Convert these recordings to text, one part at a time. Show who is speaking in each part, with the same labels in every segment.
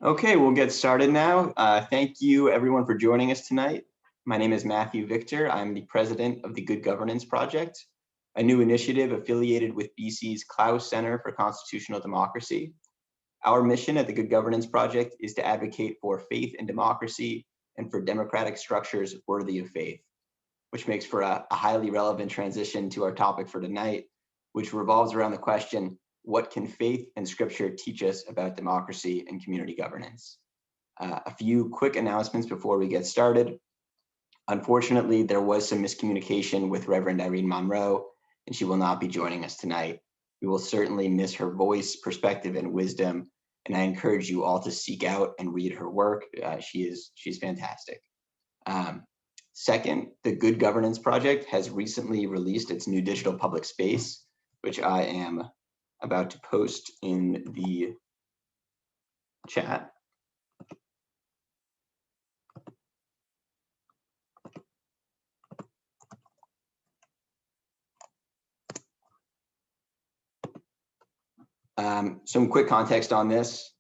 Speaker 1: Okay, we'll get started now. Thank you everyone for joining us tonight. My name is Matthew Victor. I'm the president of the Good Governance Project, a new initiative affiliated with BC's Klaus Center for Constitutional Democracy. Our mission at the Good Governance Project is to advocate for faith in democracy and for democratic structures worthy of faith, which makes for a highly relevant transition to our topic for tonight, which revolves around the question, what can faith and scripture teach us about democracy and community governance? A few quick announcements before we get started. Unfortunately, there was some miscommunication with Reverend Irene Monroe, and she will not be joining us tonight. We will certainly miss her voice, perspective, and wisdom, and I encourage you all to seek out and read her work. She's fantastic. Second, the Good Governance Project has recently released its new digital public space, which I am about to post in the chat. Some quick context on this.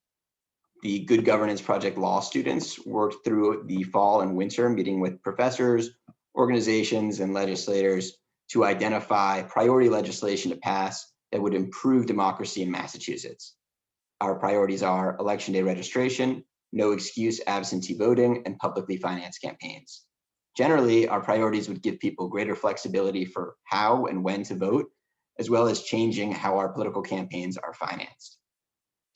Speaker 1: The Good Governance Project law students worked through the fall and winter meeting with professors, organizations, and legislators to identify priority legislation to pass that would improve democracy in Massachusetts. Our priorities are election day registration, no excuse absentee voting, and publicly financed campaigns. Generally, our priorities would give people greater flexibility for how and when to vote, as well as changing how our political campaigns are financed.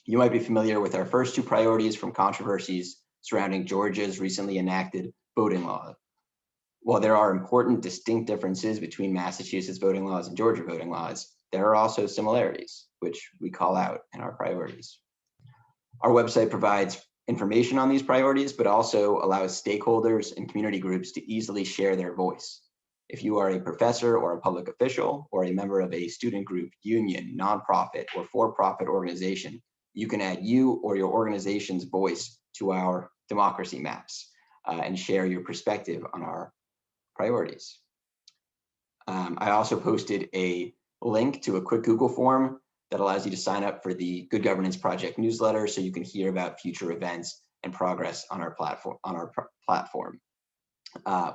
Speaker 1: You might be familiar with our first two priorities from controversies surrounding Georgia's recently enacted voting law. While there are important distinct differences between Massachusetts voting laws and Georgia voting laws, there are also similarities, which we call out in our priorities. Our website provides information on these priorities, but also allows stakeholders and community groups to easily share their voice. If you are a professor or a public official or a member of a student group, union, nonprofit, or for-profit organization, you can add you or your organization's voice to our democracy maps and share your perspective on our priorities. I also posted a link to a quick Google form that allows you to sign up for the Good Governance Project newsletter so you can hear about future events and progress on our platform.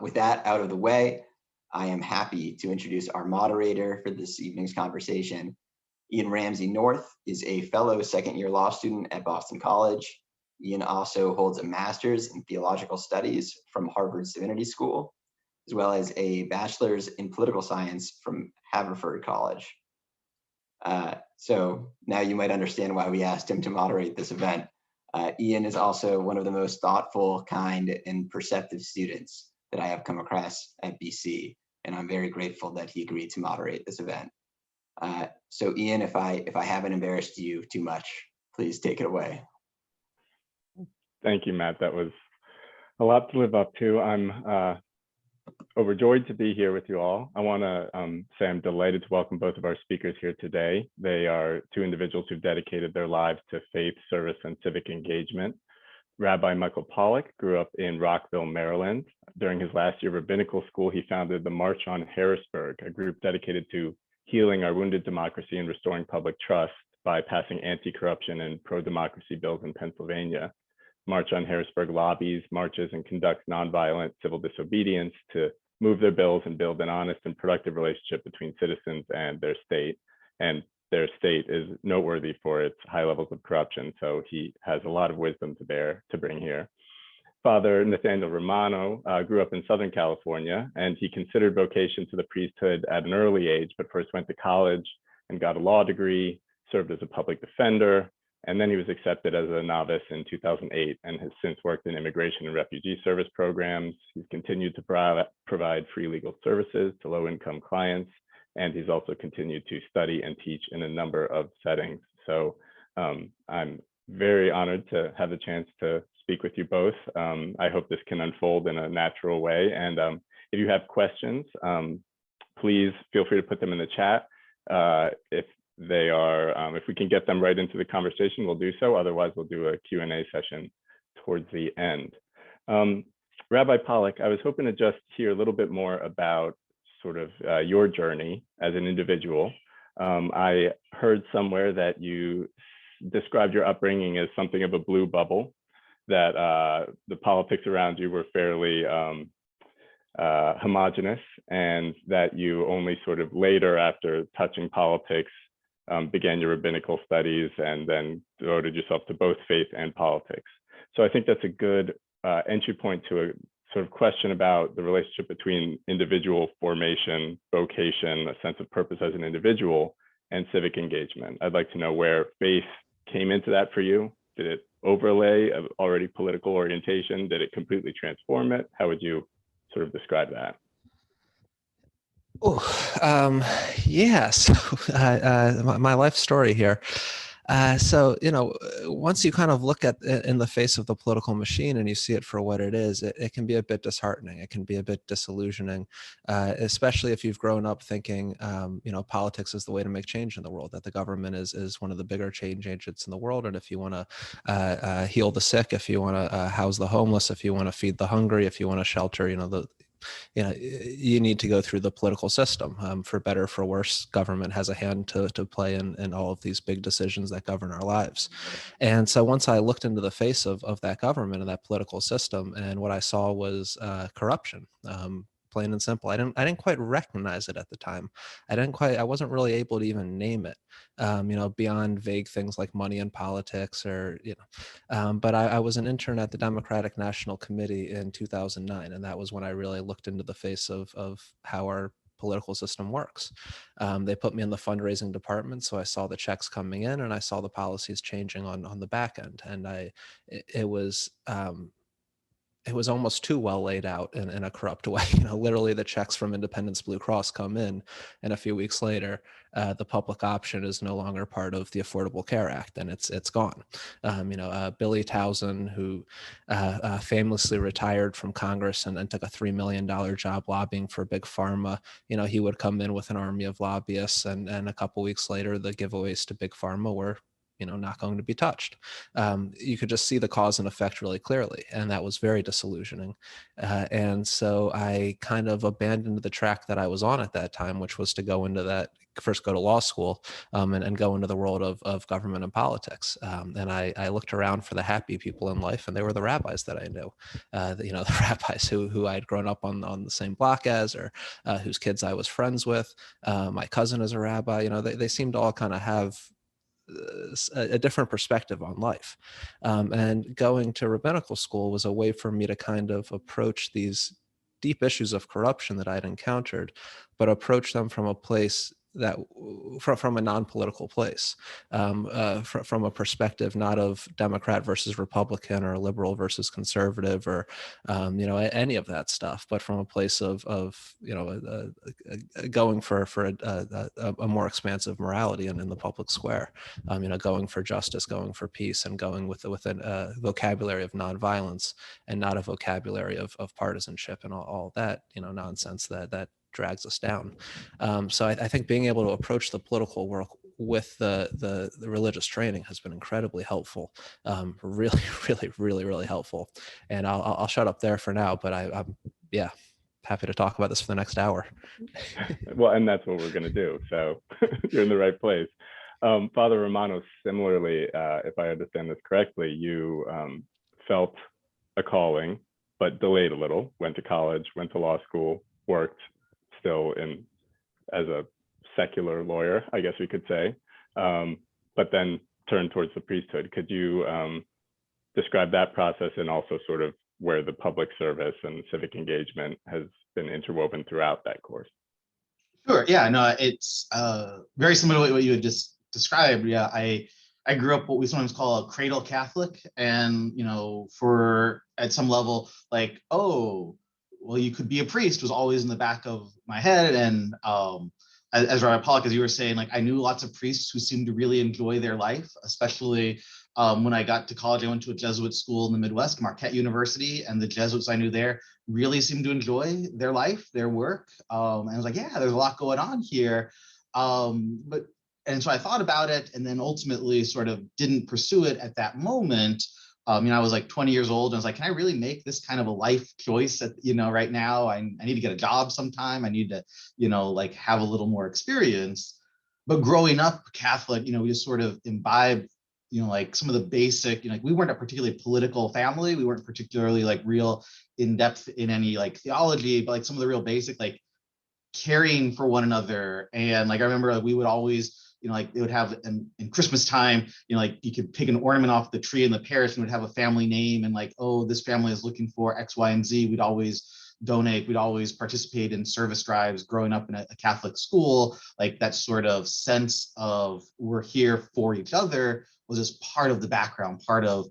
Speaker 1: With that out of the way, I am happy to introduce our moderator for this evening's conversation. Ian Ramsey North is a fellow second-year law student at Boston College. Ian also holds a master's in theological studies from Harvard's Divinity School, as well as a bachelor's in political science from Haverford College. So now you might understand why we asked him to moderate this event. Ian is also one of the most thoughtful, kind, and perceptive students that I have come across at BC, and I'm very grateful that he agreed to moderate this event. So Ian, if I haven't embarrassed you too much, please take it away.
Speaker 2: Thank you, Matt. That was a lot to live up to. I'm overjoyed to be here with you all. I want to say I'm delighted to welcome both of our speakers here today. They are two individuals who've dedicated their lives to faith, service, and civic engagement. Rabbi Michael Pollack grew up in Rockville, Maryland. During his last year of rabbinical school, he founded the March on Harrisburg, a group dedicated to healing our wounded democracy and restoring public trust by passing anti-corruption and pro-democracy bills in Pennsylvania. March on Harrisburg lobbies, marches, and conducts nonviolent civil disobedience to move their bills and build an honest and productive relationship between citizens and their state. And their state is noteworthy for its high levels of corruption, so he has a lot of wisdom to bring here. Father Nathaniel Romano grew up in Southern California, and he considered vocation to the priesthood at an early age, but first went to college and got a law degree, served as a public defender, and then he was accepted as a novice in 2008 and has since worked in immigration and refugee service programs. He's continued to provide free legal services to low-income clients, and he's also continued to study and teach in a number of settings. So I'm very honored to have the chance to speak with you both. I hope this can unfold in a natural way. And if you have questions, please feel free to put them in the chat. If we can get them right into the conversation, we'll do so. Otherwise, we'll do a Q&A session towards the end. Rabbi Pollack, I was hoping to just hear a little bit more about sort of your journey as an individual. I heard somewhere that you described your upbringing as something of a blue bubble, that the politics around you were fairly homogenous, and that you only sort of later, after touching politics, began your rabbinical studies and then devoted yourself to both faith and politics. So I think that's a good entry point to a sort of question about the relationship between individual formation, vocation, a sense of purpose as an individual, and civic engagement. I'd like to know where faith came into that for you. Did it overlay of already political orientation? Did it completely transform it? How would you sort of describe that?
Speaker 3: Yeah. So my life story here. So, once you kind of look at in the face of the political machine and you see it for what it is, it can be a bit disheartening. It can be a bit disillusioning, especially if you've grown up thinking, politics is the way to make change in the world, that the government is one of the bigger change agents in the world. And if you want to heal the sick, if you want to house the homeless, if you want to feed the hungry, if you want to shelter, you need to go through the political system. For better or for worse, government has a hand to play in all of these big decisions that govern our lives. And so once I looked into the face of that government and that political system, and what I saw was corruption. Plain and simple. I didn't quite recognize it at the time. I wasn't really able to even name it, beyond vague things like money in politics but I was an intern at the Democratic National Committee in 2009. And that was when I really looked into the face of how our political system works. They put me in the fundraising department. So I saw the checks coming in and I saw the policies changing on the back end. And it was almost too well laid out in a corrupt way. Literally the checks from Independence Blue Cross come in, and a few weeks later, the public option is no longer part of the Affordable Care Act, and it's gone. Billy Towson, who famously retired from Congress and took a $3 million job lobbying for Big Pharma, he would come in with an army of lobbyists, and a couple weeks later, the giveaways to Big Pharma were not going to be touched. You could just see the cause and effect really clearly. And that was very disillusioning. And so I kind of abandoned the track that I was on at that time, which was to go to law school and go into the world of government and politics. And I looked around for the happy people in life, and they were the rabbis that I knew, the rabbis who I had grown up on the same block as, or whose kids I was friends with. My cousin is a rabbi. They seemed to all kind of have a different perspective on life. And going to rabbinical school was a way for me to kind of approach these deep issues of corruption that I'd encountered, but approach them from a place from a non-political place, from a perspective not of Democrat versus Republican or liberal versus conservative or any of that stuff, but from a place of going for a more expansive morality in the public square, going for justice, going for peace, and going with a vocabulary of nonviolence and not a vocabulary of partisanship and all that nonsense that drags us down. So I think being able to approach the political work with the religious training has been incredibly helpful, really, really, really, really helpful. And I'll shut up there for now, but I'm happy to talk about this for the next hour.
Speaker 2: Well, and that's what we're going to do. So you're in the right place. Father Romano, similarly, if I understand this correctly, you felt a calling, but delayed a little, went to college, went to law school, worked still as a secular lawyer, I guess we could say, but then turned towards the priesthood. Could you describe that process and also sort of where the public service and civic engagement has been interwoven throughout that course?
Speaker 4: Sure. Yeah. No, it's very similar to what you had just described. Yeah, I grew up what we sometimes call a cradle Catholic, and for at some level, like, oh, well, you could be a priest was always in the back of my head. And as Rabbi Pollack, as you were saying, like I knew lots of priests who seemed to really enjoy their life, especially when I got to college. I went to a Jesuit school in the Midwest, Marquette University, and the Jesuits I knew there really seemed to enjoy their life, their work. And I was like, yeah, there's a lot going on here. And so I thought about it, and then ultimately sort of didn't pursue it at that moment. I was like 20 years old, and I was like, can I really make this kind of a life choice right now? I need to get a job sometime. I need to, like have a little more experience. But growing up Catholic, we just sort of imbibed like some of the basic, like we weren't a particularly political family. We weren't particularly like real in depth in any like theology, but like some of the real basic, like caring for one another. And like I remember like, we would always, like they would have in Christmas time, like you could pick an ornament off the tree in the parish and would have a family name, and like, oh, this family is looking for X, Y, and Z. We'd always donate. We'd always participate in service drives. Growing up in a Catholic school, like that sort of sense of we're here for each other was just part of the background, part of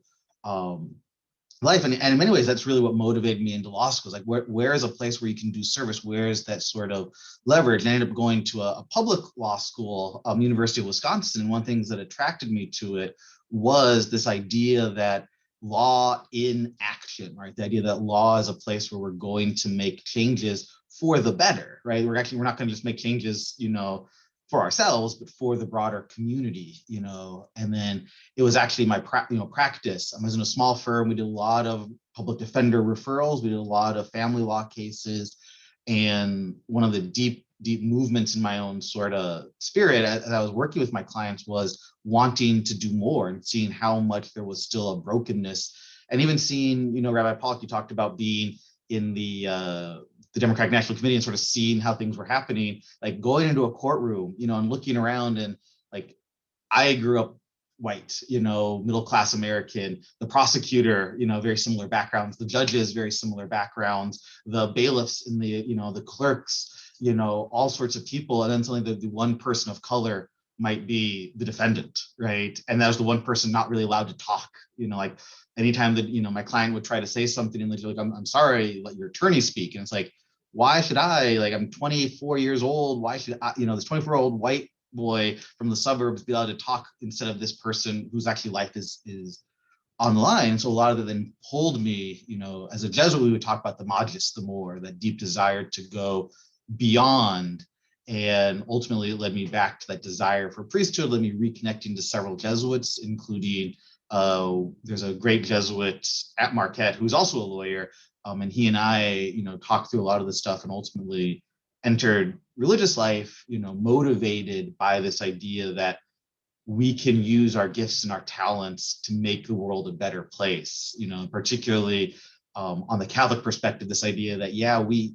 Speaker 4: life. And in many ways, that's really what motivated me into law school. Like, where is a place where you can do service? Where is that sort of leverage? And I ended up going to a public law school, University of Wisconsin. And one of the things that attracted me to it was this idea that law in action, right? The idea that law is a place where we're going to make changes for the better, right? We're not going to just make changes, for ourselves, but for the broader community, and then it was actually my practice. I was in a small firm. We did a lot of public defender referrals. We did a lot of family law cases. And one of the deep movements in my own sort of spirit as I was working with my clients was wanting to do more and seeing how much there was still a brokenness. And even seeing, Rabbi Pollack, you talked about being in the Democratic National Committee and sort of seeing how things were happening, like going into a courtroom, and looking around, and like I grew up white, middle-class American, the prosecutor, very similar backgrounds, the judges, very similar backgrounds, the bailiffs in the clerks, all sorts of people. And then suddenly the one person of color might be the defendant, right? And that was the one person not really allowed to talk, like anytime that, my client would try to say something and they're like, I'm sorry, let your attorney speak. And it's like, why should I, like, I'm 24 years old. Why should I, this 24-year-old white boy from the suburbs be allowed to talk instead of this person whose actually life is on the line? So a lot of it then pulled me, as a Jesuit, we would talk about the magis, the more, that deep desire to go beyond. And ultimately it led me back to that desire for priesthood, led me reconnecting to several Jesuits, including there's a great Jesuit at Marquette who's also a lawyer. And he and I, talked through a lot of this stuff and ultimately entered religious life, motivated by this idea that we can use our gifts and our talents to make the world a better place, particularly on the Catholic perspective, this idea that, yeah, we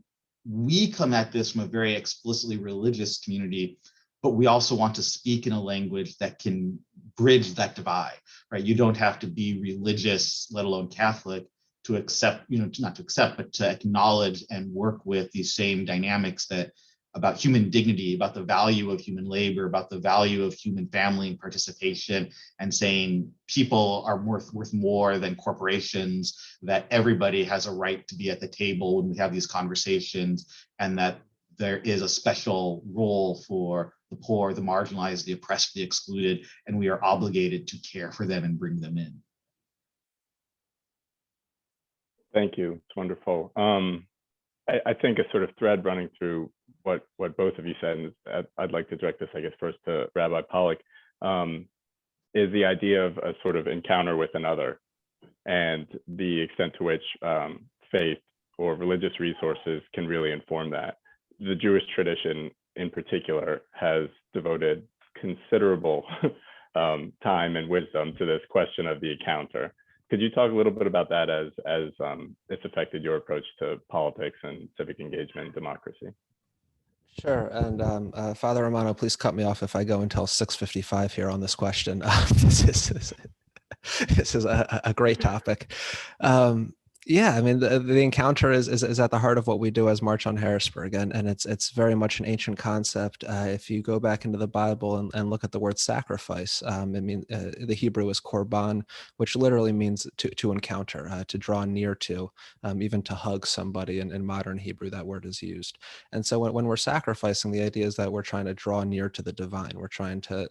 Speaker 4: come at this from a very explicitly religious community, but we also want to speak in a language that can bridge that divide, right? You don't have to be religious, let alone Catholic, to accept, not to accept, but to acknowledge and work with these same dynamics that about human dignity, about the value of human labor, about the value of human family and participation, and saying people are worth more than corporations, that everybody has a right to be at the table when we have these conversations, and that there is a special role for the poor, the marginalized, the oppressed, the excluded, and we are obligated to care for them and bring them in.
Speaker 2: Thank you. It's wonderful. I think a sort of thread running through what both of you said, and I'd like to direct this, I guess, first to Rabbi Pollack, is the idea of a sort of encounter with another, and the extent to which faith or religious resources can really inform that. The Jewish tradition in particular has devoted considerable time and wisdom to this question of the encounter. Could you talk a little bit about that as it's affected your approach to politics and civic engagement and democracy?
Speaker 3: Sure. And Father Romano, please cut me off if I go until 6:55 here on this question. This is a great topic. Yeah, I mean, the encounter is at the heart of what we do as March on Harrisburg, and it's very much an ancient concept. If you go back into the Bible and look at the word sacrifice, the Hebrew is korban, which literally means to encounter, to draw near to, even to hug somebody. In modern Hebrew, that word is used. And so when we're sacrificing, the idea is that we're trying to draw near to the divine. We're trying to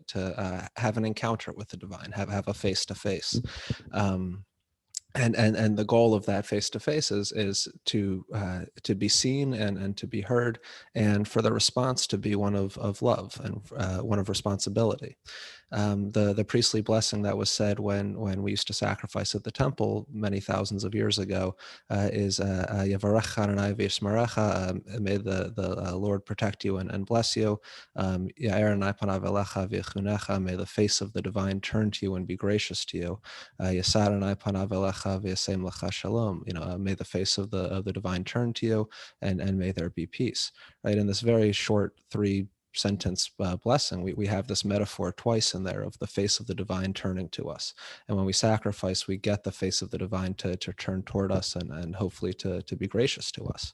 Speaker 3: have an encounter with the divine, have a face-to-face. And the goal of that face-to-face is to be seen and to be heard, and for the response to be one of love and one of responsibility. The priestly blessing that was said when we used to sacrifice at the temple many thousands of years ago is Yavarech Adonai v'yishmerecha, may the Lord protect you and bless you. Ya'er Adonai panav elecha v'yechunecha, may the face of the divine turn to you and be gracious to you. Yasar Adonai panav elecha v'yasem lecha shalom, may the face of the divine turn to you and may there be peace. Right, in this very short 3-sentence blessing, we have this metaphor twice in there of the face of the divine turning to us. And when we sacrifice, we get the face of the divine to turn toward us and hopefully to be gracious to us.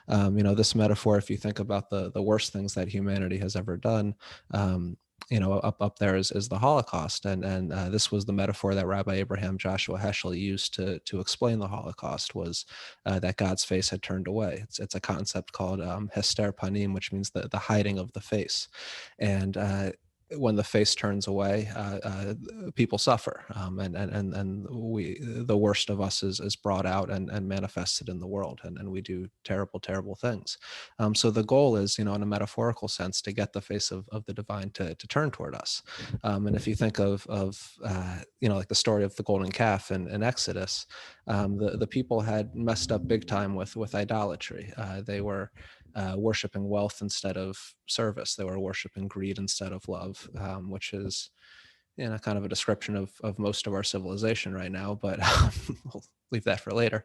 Speaker 3: This metaphor, if you think about the worst things that humanity has ever done, up there is the Holocaust, and this was the metaphor that Rabbi Abraham Joshua Heschel used to explain the Holocaust, was that God's face had turned away. It's a concept called hester panim, which means the hiding of the face, and when the face turns away, people suffer, and the worst of us is brought out and manifested in the world, and we do terrible things. So the goal is, in a metaphorical sense, to get the face of the divine to turn toward us. And if you think of like the story of the golden calf in Exodus, the people had messed up big time with idolatry. They were worshiping wealth instead of service. They were worshiping greed instead of love, which is kind of a description of most of our civilization right now, but we'll leave that for later.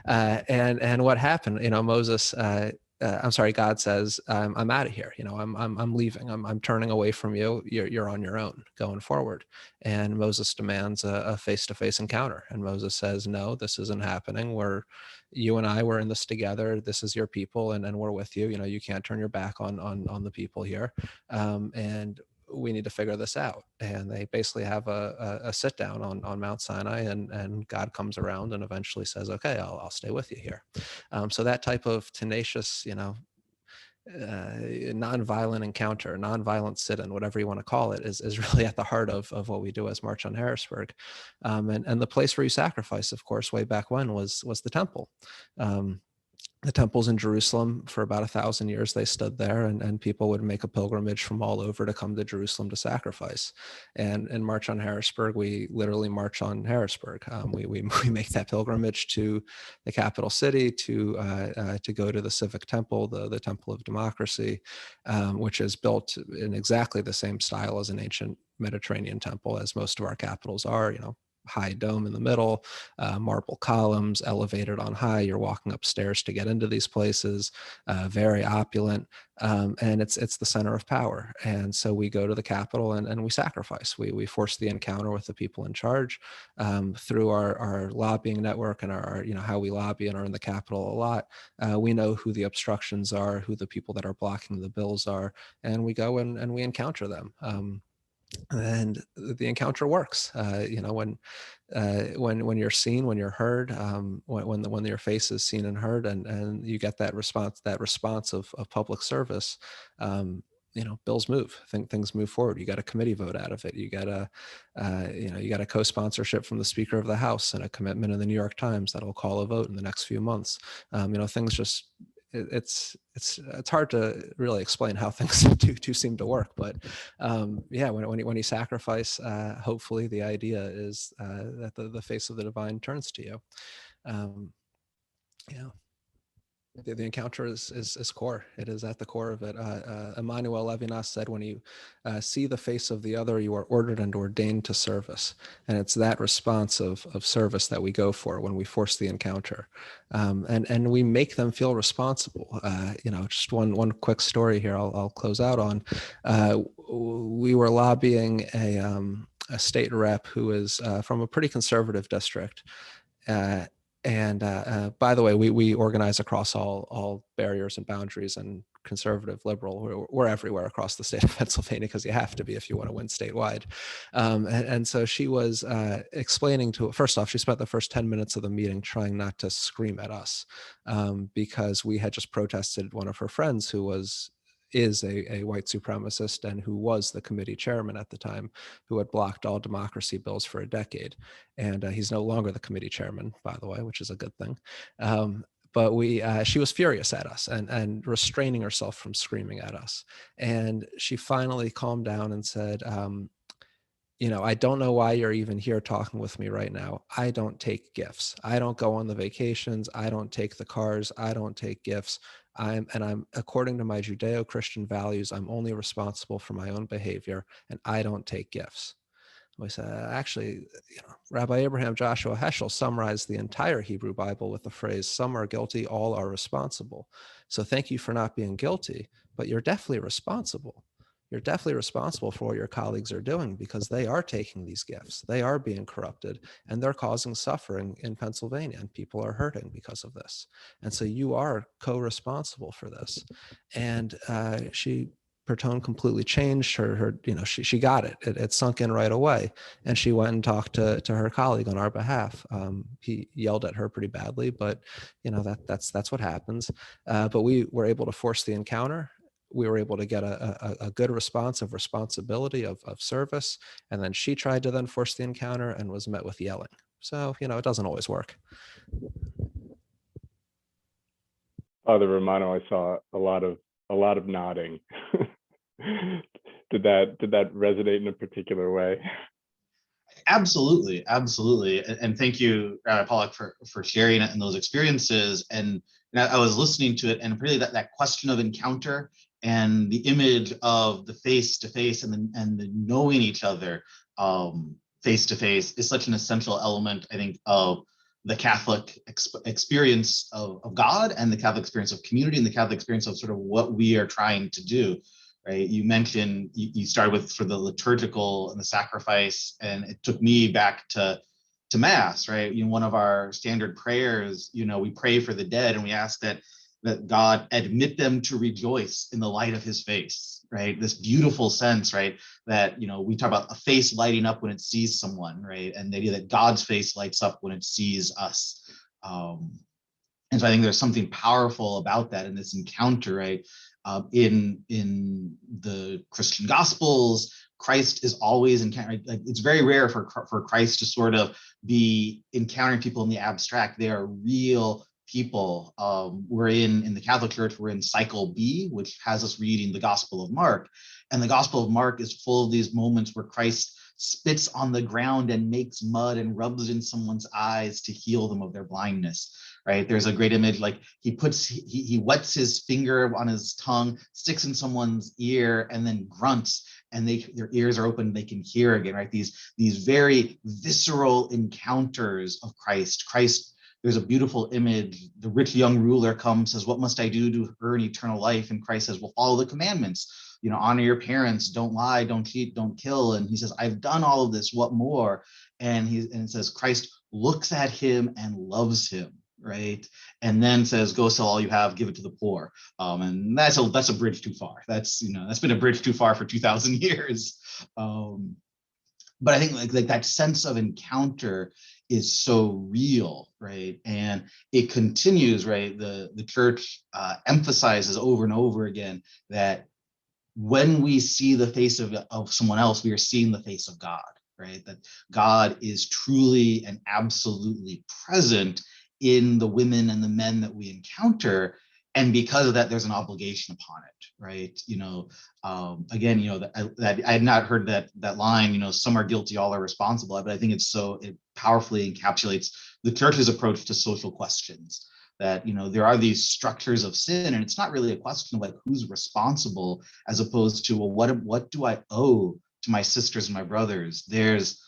Speaker 3: And what happened, Moses, God says, I'm out of here. I'm leaving. I'm turning away from you. You're on your own going forward. And Moses demands a face-to-face encounter. And Moses says, no, this isn't happening. You and I were in this together. This is your people, and we're with you. You can't turn your back on the people here. And we need to figure this out. And they basically have a sit down on Mount Sinai, and God comes around and eventually says, okay, I'll stay with you here. So that type of tenacious, nonviolent encounter, nonviolent sit-in, whatever you want to call it, is really at the heart of what we do as March on Harrisburg. And the place where you sacrifice, of course, way back when was the temple. The temples in Jerusalem, for about 1,000 years, they stood there, and people would make a pilgrimage from all over to come to Jerusalem to sacrifice. And in March on Harrisburg, we literally march on Harrisburg. We make that pilgrimage to the capital city to go to the civic temple, the Temple of Democracy, which is built in exactly the same style as an ancient Mediterranean temple, as most of our capitals are. High dome in the middle, marble columns, elevated on high. You're walking upstairs to get into these places, very opulent, and it's the center of power. And so we go to the Capitol and we sacrifice. We force the encounter with the people in charge through our lobbying network and our how we lobby and are in the Capitol a lot. We know who the obstructions are, who the people that are blocking the bills are, and we go and we encounter them. And the encounter works. When you're seen, when you're heard, when your face is seen and heard, and you get that response of public service, bills move. Things move forward. You got a committee vote out of it. You got a co-sponsorship from the Speaker of the House and a commitment in the New York Times that'll call a vote in the next few months. Things just. It's hard to really explain how things do seem to work, but when you sacrifice, hopefully the idea is that the face of the divine turns to you. The encounter is core. It is at the core of it. Emmanuel Levinas said, when you see the face of the other, you are ordered and ordained to service. And it's that response of service that we go for when we force the encounter. And we make them feel responsible. Just one quick story here I'll close out on. We were lobbying a state rep who is from a pretty conservative district. And by the way, we organize across all barriers and boundaries, and conservative, liberal, we're everywhere across the state of Pennsylvania, because you have to be if you want to win statewide. And so she was explaining first off, she spent the first 10 minutes of the meeting trying not to scream at us because we had just protested one of her friends who is a white supremacist and who was the committee chairman at the time, who had blocked all democracy bills for a decade. And he's no longer the committee chairman, by the way, which is a good thing. But she was furious at us and restraining herself from screaming at us. And she finally calmed down and said, I don't know why you're even here talking with me right now. I don't take gifts. I don't go on the vacations. I don't take the cars. I don't take gifts. I'm according to my Judeo-Christian values, I'm only responsible for my own behavior, and I don't take gifts. We said, actually, Rabbi Abraham Joshua Heschel summarized the entire Hebrew Bible with the phrase, "Some are guilty, all are responsible." So thank you for not being guilty, but you're definitely responsible. You're definitely responsible for what your colleagues are doing, because they are taking these gifts. They are being corrupted, and they're causing suffering in Pennsylvania, and people are hurting because of this. And so you are co-responsible for this. And her tone completely changed. She got it. It sunk in right away. And she went and talked to her colleague on our behalf. He yelled at her pretty badly, but that's what happens. But we were able to force the encounter. We were able to get a good response of responsibility, of service. And then she tried to then force the encounter and was met with yelling. So, it doesn't always work.
Speaker 2: Father Romano, I saw a lot of nodding. Did that resonate in a particular way?
Speaker 4: Absolutely, absolutely, and thank you, Rabbi Pollack, for sharing it and those experiences. And I was listening to it, and really that question of encounter and the image of the face to face and the knowing each other face to face is such an essential element, I think, of the Catholic experience of God, and the Catholic experience of community, and the Catholic experience of sort of what we are trying to do. Right, you mentioned you started with for the liturgical and the sacrifice, and it took me back to Mass. Right, one of our standard prayers, we pray for the dead, and we ask that God admit them to rejoice in the light of His face. Right, this beautiful sense, right, that we talk about a face lighting up when it sees someone, right, and the idea that God's face lights up when it sees us. And so I think there's something powerful about that in this encounter, right? In the Christian Gospels, Christ is always encountering. Like, it's very rare for Christ to sort of be encountering people in the abstract. They are real people. We're in the Catholic Church, we're in cycle B, which has us reading the Gospel of Mark, and the Gospel of Mark is full of these moments where Christ spits on the ground and makes mud and rubs in someone's eyes to heal them of their blindness. Right, there's a great image, like he wets his finger on his tongue, sticks in someone's ear, and then grunts, and their ears are open, they can hear again. Right, these very visceral encounters of Christ. There's a beautiful image. The rich young ruler comes, says, "What must I do to earn eternal life?" And Christ says, "Well, follow the commandments. Honor your parents, don't lie, don't cheat, don't kill." And he says, "I've done all of this. What more?" And it says Christ looks at him and loves him. Right, and then says, "Go sell all you have, give it to the poor." And that's a bridge too far. That's been a bridge too far for 2,000 years. But I think like that sense of encounter is so real, right? And it continues, right? The church emphasizes over and over again that when we see the face of someone else, we are seeing the face of God, right? That God is truly and absolutely present in the women and the men that we encounter, and because of that, there's an obligation upon it, right? Again, that I had not heard that line. Some are guilty, all are responsible. But I think it powerfully encapsulates the church's approach to social questions. That there are these structures of sin, and it's not really a question of like who's responsible, as opposed to, well, what do I owe to my sisters and my brothers? There's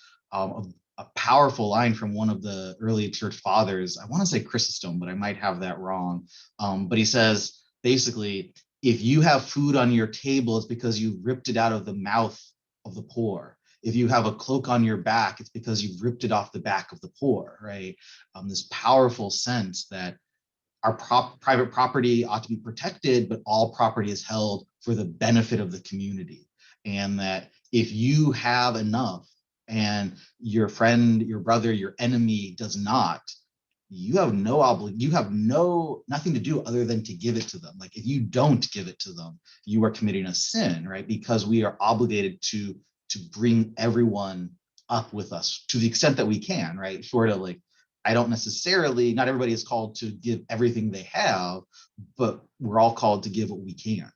Speaker 4: a powerful line from one of the early church fathers. I want to say Chrysostom, but I might have that wrong. But he says, basically, if you have food on your table, it's because you ripped it out of the mouth of the poor. If you have a cloak on your back, it's because you've ripped it off the back of the poor, right? This powerful sense that our private property ought to be protected, but all property is held for the benefit of the community. And that if you have enough, and your friend, your brother, your enemy does not, you have nothing to do other than to give it to them. Like, if you don't give it to them, you are committing a sin, right? Because we are obligated to bring everyone up with us to the extent that we can, right? Short of like, not everybody is called to give everything they have, but we're all called to give what we can.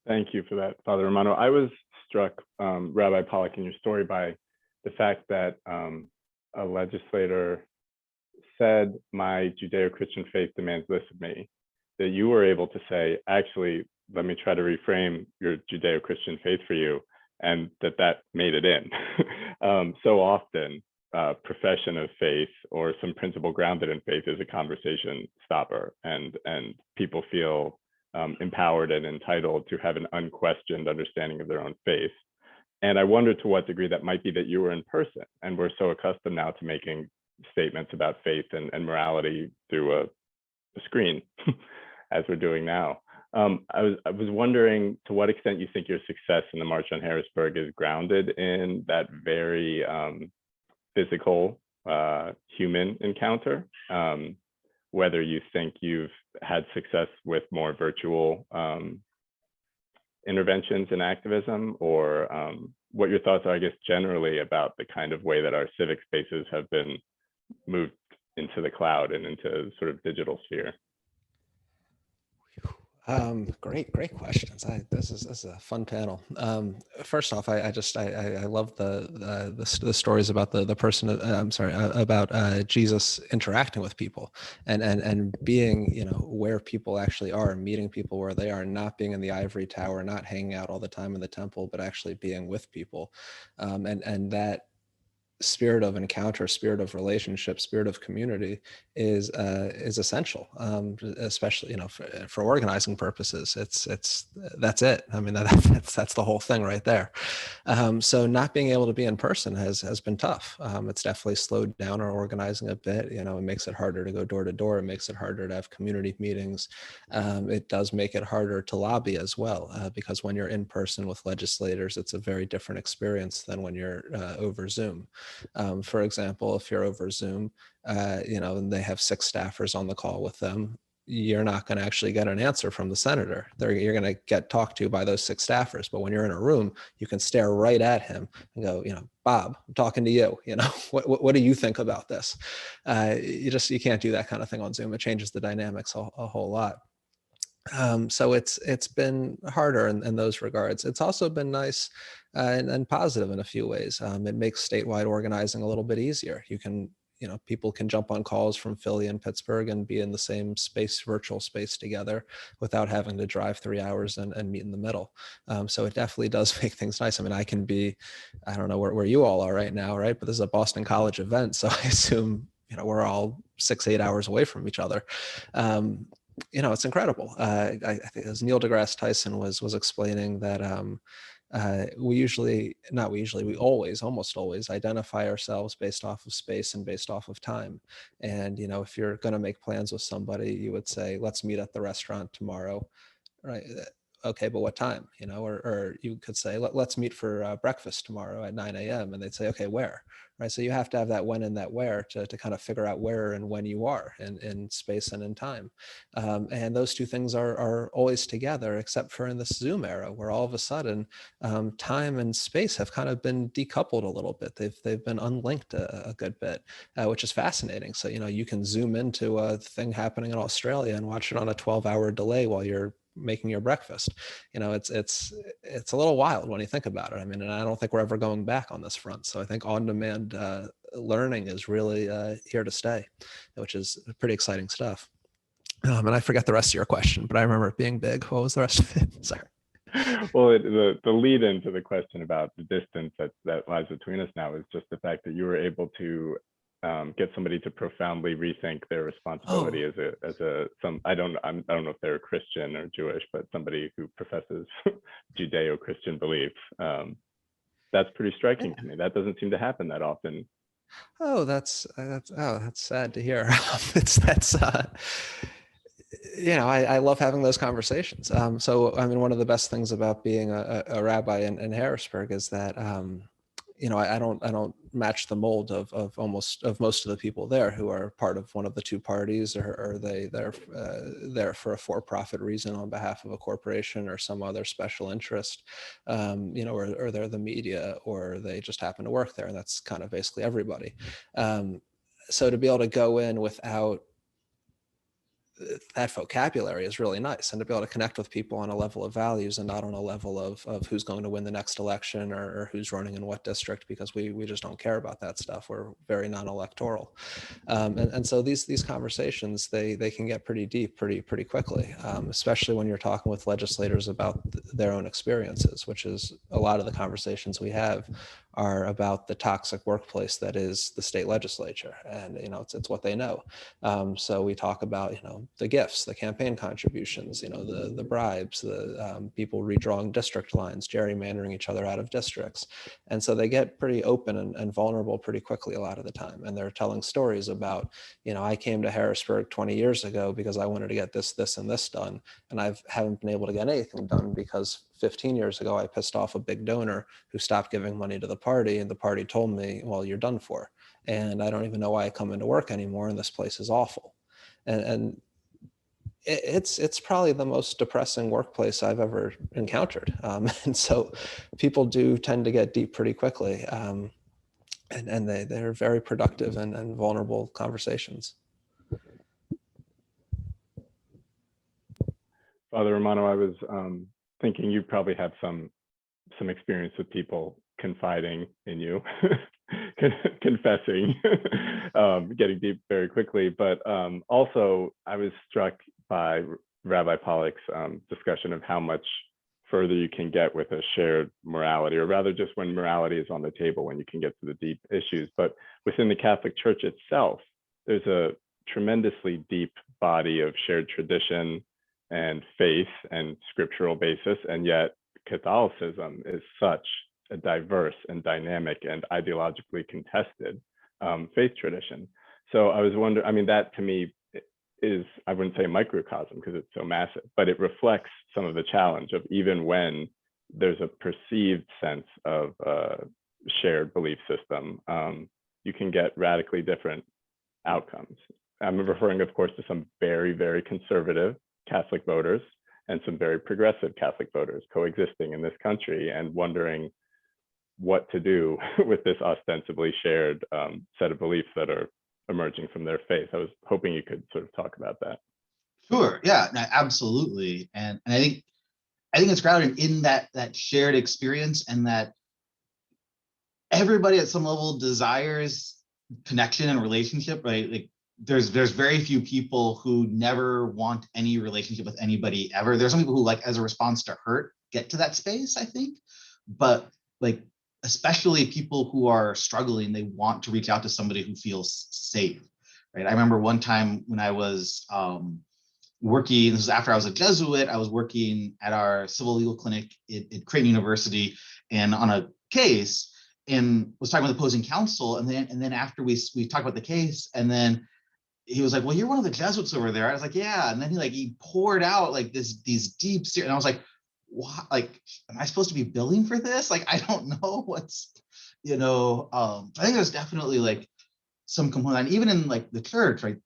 Speaker 2: Thank you for that, Father Romano. I was struck, Rabbi Pollack, in your story by the fact that a legislator said, my Judeo-Christian faith demands this of me, that you were able to say, actually, let me try to reframe your Judeo-Christian faith for you, and that made it in. So often, profession of faith or some principle grounded in faith is a conversation stopper, and people feel empowered and entitled to have an unquestioned understanding of their own faith. And I wonder to what degree that might be that you were in person, and we're so accustomed now to making statements about faith and morality through a screen, as we're doing now. I was wondering to what extent you think your success in the March on Harrisburg is grounded in that very physical human encounter, whether you think you've had success with more virtual interventions in activism, or what your thoughts are, I guess, generally about the kind of way that our civic spaces have been moved into the cloud and into sort of digital sphere.
Speaker 3: Great questions. This is a fun panel. First off, I love the stories about the person. I'm sorry, about Jesus interacting with people and being, where people actually are, meeting people where they are, not being in the ivory tower, not hanging out all the time in the temple, but actually being with people, and that spirit of encounter, spirit of relationship, spirit of community is essential, especially for organizing purposes. That's it. I mean, that's the whole thing right there. So not being able to be in person has been tough. It's definitely slowed down our organizing a bit. It makes it harder to go door to door. It makes it harder to have community meetings. It does make it harder to lobby as well, because when you're in person with legislators, it's a very different experience than when you're over Zoom. For example, if you're over Zoom, and they have 6 staffers on the call with them, you're not going to actually get an answer from the senator. You're going to get talked to by those 6 staffers. But when you're in a room, you can stare right at him and go, Bob, I'm talking to you. What do you think about this? You can't do that kind of thing on Zoom. It changes the dynamics a whole lot. So it's been harder in those regards. It's also been nice and positive in a few ways. It makes statewide organizing a little bit easier. You can, people can jump on calls from Philly and Pittsburgh and be in the same space, virtual space together, without having to drive 3 hours and meet in the middle. So it definitely does make things nice. I mean, I can be, I don't know where you all are right now, right? But this is a Boston College event, so I assume we're all 6-8 hours away from each other. It's incredible. I think as Neil deGrasse Tyson was explaining that we almost always identify ourselves based off of space and based off of time. And, if you're going to make plans with somebody, you would say, let's meet at the restaurant tomorrow. Right. Okay, but what time? Or you could say, let's meet for breakfast tomorrow at 9 a.m. And they'd say, okay, where? Right. So you have to have that when and that where to kind of figure out where and when you are in space and in time. And those two things are always together, except for in this Zoom era, where all of a sudden time and space have kind of been decoupled a little bit. They've been unlinked a good bit, which is fascinating. So, you can zoom into a thing happening in Australia and watch it on a 12-hour delay while you're making your breakfast. It's a little wild when you think about it. I mean, and I don't think we're ever going back on this front. So I think on-demand learning is really here to stay, which is pretty exciting stuff. And I forget the rest of your question, but I remember it being big. What was the rest of it? Sorry.
Speaker 2: Well, the lead into the question about the distance that lies between us now is just the fact that you were able to get somebody to profoundly rethink their responsibility as I don't know if they're Christian or Jewish, but somebody who professes Judeo-Christian belief. That's pretty striking to me. That doesn't seem to happen that often.
Speaker 3: Oh, that's sad to hear. I love having those conversations. So, I mean, one of the best things about being a rabbi in Harrisburg is that, I don't match the mold of most of the people there who are part of one of the two parties, or they're there for a for-profit reason on behalf of a corporation or some other special interest, or they're the media, or they just happen to work there, and that's kind of basically everybody. So to be able to go in without that vocabulary is really nice, and to be able to connect with people on a level of values and not on a level of who's going to win the next election or who's running in what district, because we just don't care about that stuff. We're very non-electoral. And so these conversations, they can get pretty deep pretty quickly, especially when you're talking with legislators about their own experiences, which is a lot of the conversations we have are about the toxic workplace that is the state legislature. And, it's what they know. So we talk about, the gifts, the campaign contributions, the bribes, the people redrawing district lines, gerrymandering each other out of districts. And so they get pretty open and vulnerable pretty quickly a lot of the time. And they're telling stories about, I came to Harrisburg 20 years ago because I wanted to get this, and this done. And I haven't been able to get anything done because 15 years ago, I pissed off a big donor who stopped giving money to the party, and the party told me, well, you're done for. And I don't even know why I come into work anymore, and this place is awful. And it's probably the most depressing workplace I've ever encountered. And so people do tend to get deep pretty quickly. And they're very productive and vulnerable conversations.
Speaker 2: Father Romano, I was thinking you probably have some experience with people confiding in you, confessing, getting deep very quickly. But also, I was struck by Rabbi Pollack's discussion of how much further you can get with a shared morality, or rather just when morality is on the table, when you can get to the deep issues. But within the Catholic Church itself, there's a tremendously deep body of shared tradition and faith and scriptural basis, and yet Catholicism is such a diverse and dynamic and ideologically contested faith tradition. So I was wondering, I mean, that to me is, I wouldn't say a microcosm because it's so massive, but it reflects some of the challenge of, even when there's a perceived sense of shared belief system, you can get radically different outcomes. I'm referring, of course, to some very, very conservative Catholic voters and some very progressive Catholic voters coexisting in this country, and wondering what to do with this ostensibly shared set of beliefs that are emerging from their faith. I was hoping you could sort of talk about that.
Speaker 4: Sure. Yeah, no, absolutely. And I think it's grounded in that shared experience, and that everybody at some level desires connection and relationship, right? Like there's very few people who never want any relationship with anybody ever. There's some people who, like, as a response to hurt, get to that space, I think. But like, especially people who are struggling, they want to reach out to somebody who feels safe, right? I remember one time when I was working, this was after I was a Jesuit, I was working at our civil legal clinic at Creighton University, and on a case, and was talking with opposing counsel. And then after we talked about the case, and then he was like, well, you're one of the Jesuits over there. I was like, yeah. And then he poured out like these deep, and I was like, what? Like, am I supposed to be billing for this? Like, I don't know what's, I think there's definitely like some component, and even in like the church, right?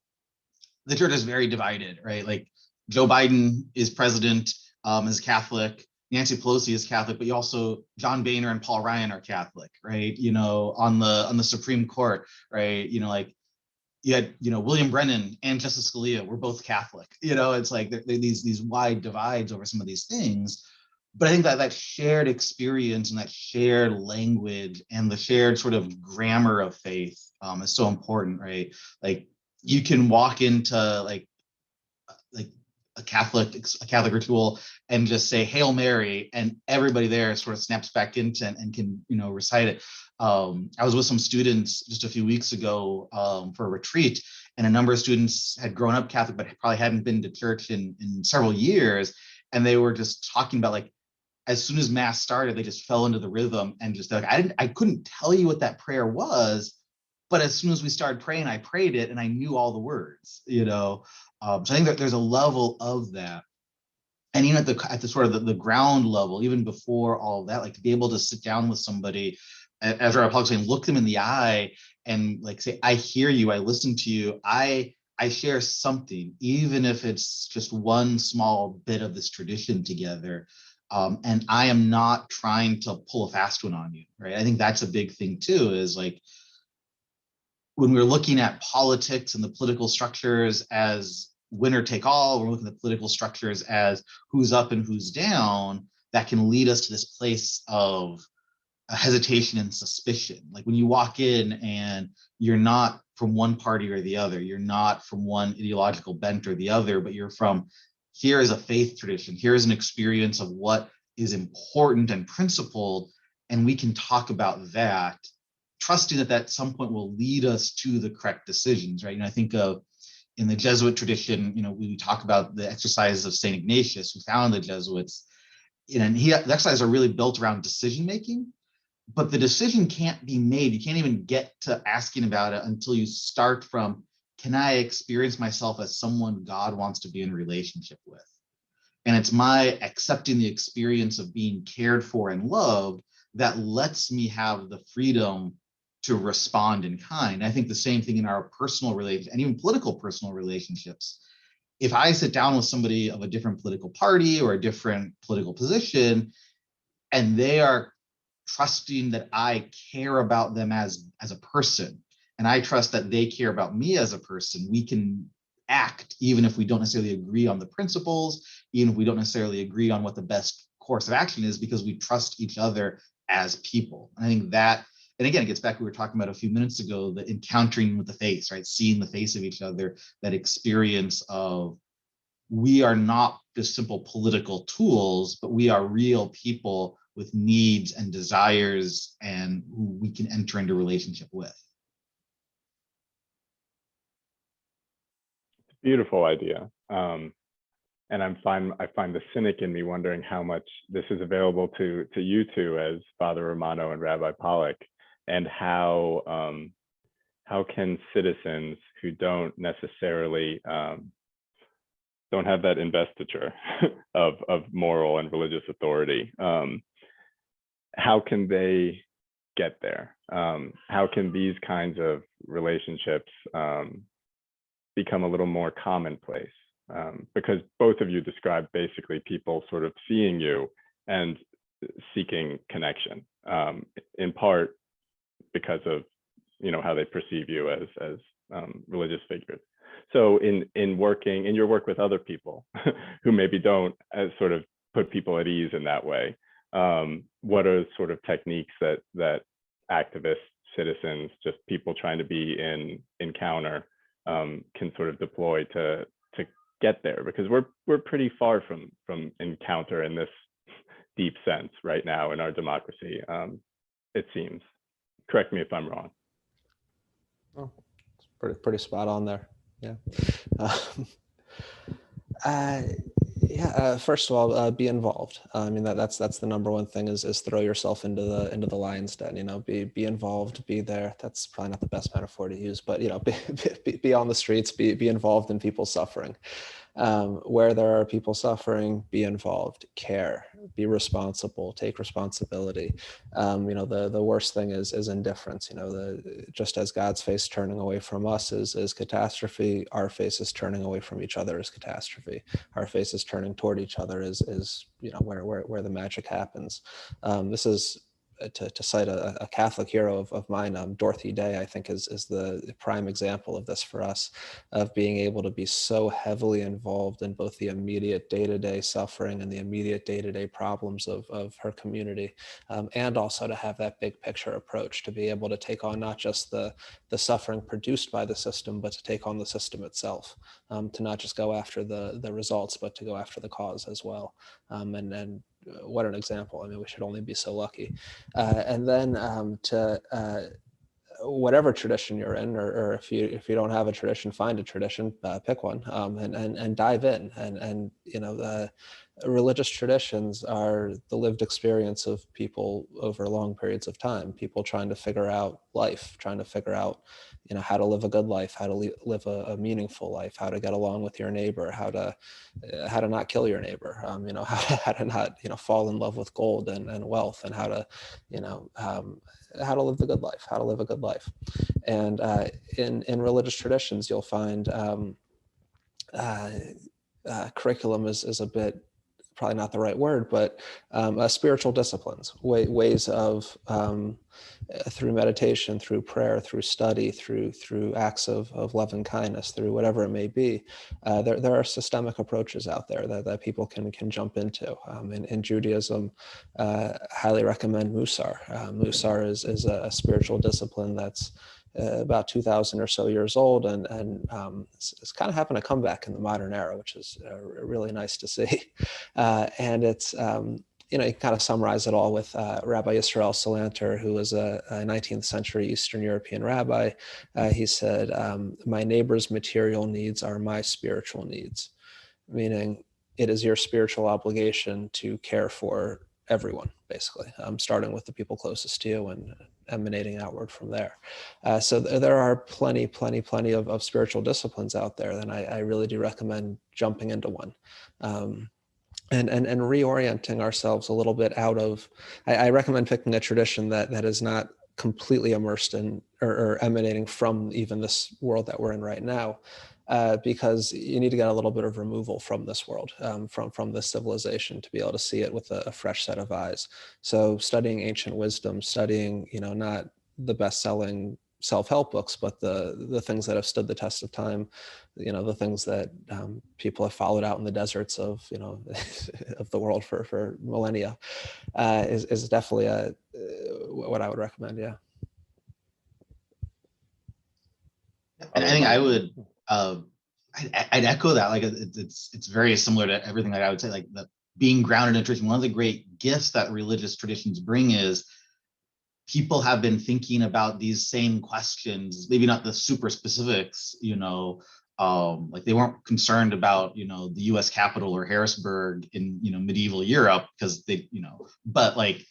Speaker 4: The church is very divided, right? Like Joe Biden is president, is Catholic. Nancy Pelosi is Catholic, but you also, John Boehner and Paul Ryan are Catholic, right? On the Supreme Court, right? Like you had, William Brennan and Justice Scalia were both Catholic. It's like these wide divides over some of these things. But I think that shared experience and that shared language and the shared sort of grammar of faith is so important, right? Like you can walk into like a Catholic ritual and just say Hail Mary, and everybody there sort of snaps back into and can recite it. I was with some students just a few weeks ago for a retreat, and a number of students had grown up Catholic but probably hadn't been to church in several years, and they were just talking about, like, as soon as Mass started, they just fell into the rhythm, and just like, I couldn't tell you what that prayer was, but as soon as we started praying, I prayed it and I knew all the words. So I think that there's a level of that. And even at the sort of the ground level, even before all of that, like to be able to sit down with somebody, as Rabbi Pollack saying, look them in the eye and like say, I hear you, I listen to you, I share something, even if it's just one small bit of this tradition together. And I am not trying to pull a fast one on you, right? I think that's a big thing too, is like, when we're looking at politics and the political structures as winner take all, we're looking at political structures as who's up and who's down, that can lead us to this place of hesitation and suspicion. Like when you walk in and you're not from one party or the other, you're not from one ideological bent or the other, but you're from, here is a faith tradition, here is an experience of what is important and principled, and we can talk about that, trusting that at some point will lead us to the correct decisions, right? And I think of in the Jesuit tradition, we talk about the exercises of St. Ignatius, who founded the Jesuits, and the exercises are really built around decision making, but the decision can't be made. You can't even get to asking about it until you start from, can I experience myself as someone God wants to be in relationship with? And it's my accepting the experience of being cared for and loved that lets me have the freedom to respond in kind. I think the same thing in our personal relationships and even political personal relationships. If I sit down with somebody of a different political party or a different political position, and they are trusting that I care about them as a person, and I trust that they care about me as a person, we can act even if we don't necessarily agree on the principles, even if we don't necessarily agree on what the best course of action is, because we trust each other as people. And I think that, and again, it gets back to what we were talking about a few minutes ago, the encountering with the face, right? Seeing the face of each other, that experience of, we are not just simple political tools, but we are real people with needs and desires and who we can enter into relationship with.
Speaker 2: Beautiful idea. And I find the cynic in me wondering how much this is available to you two as Father Romano and Rabbi Pollack, and how can citizens who don't necessarily don't have that investiture of moral and religious authority, how can they get there? How can these kinds of relationships become a little more commonplace? Because both of you described basically people sort of seeing you and seeking connection, in part because of how they perceive you as religious figures. So in your work with other people who maybe don't sort of put people at ease in that way, what are sort of techniques that activists, citizens, just people trying to be in encounter can sort of deploy to get there? Because we're pretty far from encounter in this deep sense right now in our democracy, it seems. Correct me if I'm wrong.
Speaker 3: Oh, it's pretty spot on there. Yeah. First of all, be involved. I mean, that's the number one thing is throw yourself into the lion's den. Be involved, be there. That's probably not the best metaphor to use, but be on the streets, be involved in people's suffering. Where there are people suffering, be involved, care, be responsible, take responsibility. The worst thing is indifference. Just as God's face turning away from us is catastrophe, our face is turning away from each other is catastrophe. Our face is turning toward each other is where the magic happens. This is to cite a Catholic hero of mine, Dorothy Day, I think is the prime example of this for us, of being able to be so heavily involved in both the immediate day-to-day suffering and the immediate day-to-day problems of her community, and also to have that big picture approach, to be able to take on not just the suffering produced by the system, but to take on the system itself, to not just go after the results, but to go after the cause as well. And what an example. I mean, we should only be so lucky. And then to whatever tradition you're in, or if you don't have a tradition, find a tradition, pick one, and dive in. And religious traditions are the lived experience of people over long periods of time, people trying to figure out life, trying to figure out how to live a good life, how to live a meaningful life, how to get along with your neighbor, how to not kill your neighbor, how to not fall in love with gold and wealth, and how to live the good life, how to live a good life. And in religious traditions, you'll find curriculum is a bit probably not the right word, but spiritual disciplines, ways of through meditation, through prayer, through study, through acts of love and kindness, through whatever it may be. There are systemic approaches out there that people can jump into. In Judaism, highly recommend Musar. Musar is a spiritual discipline that's about 2,000 or so years old, and it's kind of having a comeback in the modern era, which is really nice to see. And it's you can kind of summarize it all with Rabbi Yisrael Salanter, who was a 19th century Eastern European rabbi. He said, "My neighbor's material needs are my spiritual needs," meaning it is your spiritual obligation to care for everyone, basically, starting with the people closest to you and emanating outward from there. So there are plenty of spiritual disciplines out there, and I really do recommend jumping into one. And reorienting ourselves a little bit out of, I recommend picking a tradition that is not completely immersed in or emanating from even this world that we're in right now, because you need to get a little bit of removal from this world, from this civilization, to be able to see it with a fresh set of eyes. So studying ancient wisdom, studying, not the best-selling self-help books, but the things that have stood the test of time, the things that people have followed out in the deserts of, of the world for millennia, is definitely what I would recommend. Yeah.
Speaker 4: And I think I would, I'd echo that. Like it's very similar to everything that I would say. Like being grounded in tradition. One of the great gifts that religious traditions bring is people have been thinking about these same questions, maybe not the super specifics, like they weren't concerned about, the US Capitol or Harrisburg in, medieval Europe, because but like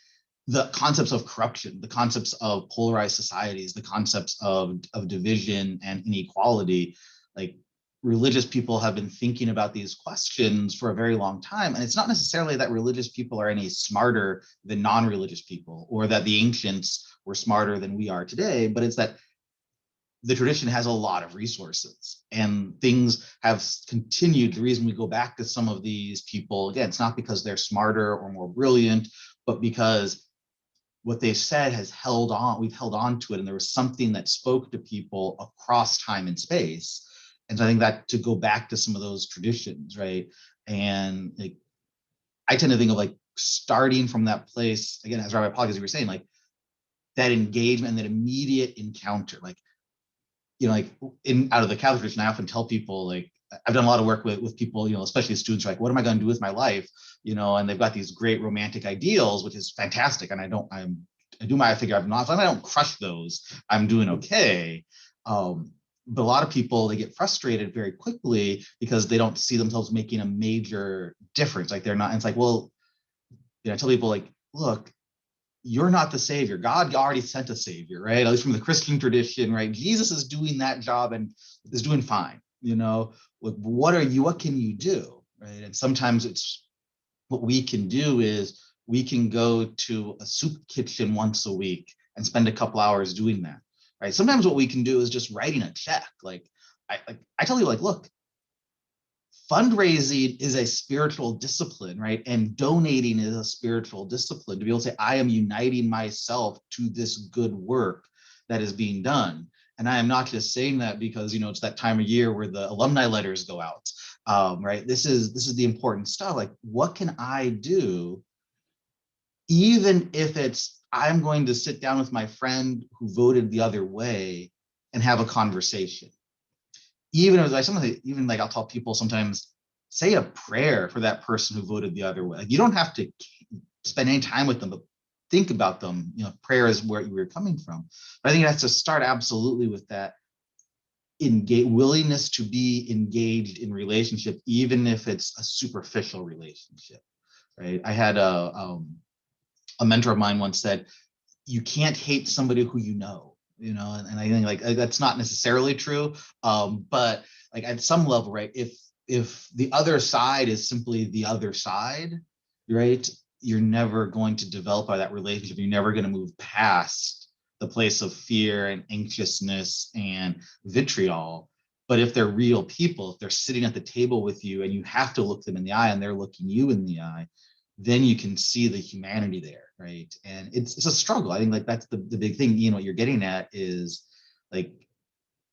Speaker 4: the concepts of corruption, the concepts of polarized societies, the concepts of division and inequality, like religious people have been thinking about these questions for a very long time. And it's not necessarily that religious people are any smarter than non-religious people, or that the ancients were smarter than we are today, but it's that the tradition has a lot of resources and things have continued. The reason we go back to some of these people, again, it's not because they're smarter or more brilliant, but because what they've said has held on, we've held on to it. And there was something that spoke to people across time and space. And so I think that to go back to some of those traditions, right? And like, I tend to think of like starting from that place, again, as Rabbi Pollack, as you were saying, like that engagement and that immediate encounter, like, like out of the Catholic tradition, I often tell people, like, I've done a lot of work with people, especially students, like, what am I going to do with my life? And they've got these great romantic ideals, which is fantastic. And I figure I'm not, if I don't crush those, I'm doing okay. But a lot of people, they get frustrated very quickly because they don't see themselves making a major difference. Like they're not, and it's like, well, I tell people, like, look, you're not the savior. God already sent a savior, right? At least from the Christian tradition, right? Jesus is doing that job and is doing fine. Like, what can you do, right? And sometimes it's what we can do is we can go to a soup kitchen once a week and spend a couple hours doing that, right? Sometimes what we can do is just writing a check. Like I tell you, like, look, fundraising is a spiritual discipline, right? And donating is a spiritual discipline. To be able to say, I am uniting myself to this good work that is being done. And I am not just saying that because, it's that time of year where the alumni letters go out, right? This is the important stuff. Like, what can I do? Even if it's, I'm going to sit down with my friend who voted the other way and have a conversation. Even if I'll tell people sometimes, say a prayer for that person who voted the other way. Like, you don't have to spend any time with them, but think about them. Prayer is where you were coming from. But I think it has to start absolutely with that willingness to be engaged in relationship, even if it's a superficial relationship, right? I had a mentor of mine once said, you can't hate somebody who you know. And I think like that's not necessarily true, but like at some level, right? If the other side is simply the other side, right? You're never going to develop that relationship. You're never going to move past the place of fear and anxiousness and vitriol. But if they're real people, if they're sitting at the table with you and you have to look them in the eye and they're looking you in the eye, then you can see the humanity there, right? And it's a struggle. I think like that's the big thing. What you're getting at is like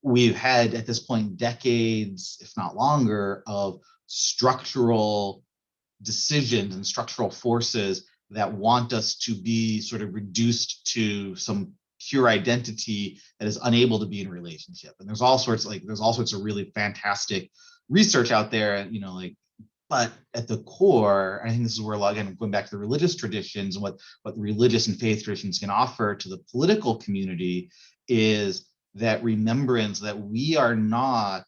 Speaker 4: we've had at this point decades, if not longer, of structural decisions and structural forces that want us to be sort of reduced to some pure identity that is unable to be in a relationship. And there's all sorts of really fantastic research out there, but at the core, I think this is where, again, going back to the religious traditions and what the religious and faith traditions can offer to the political community is that remembrance that we are not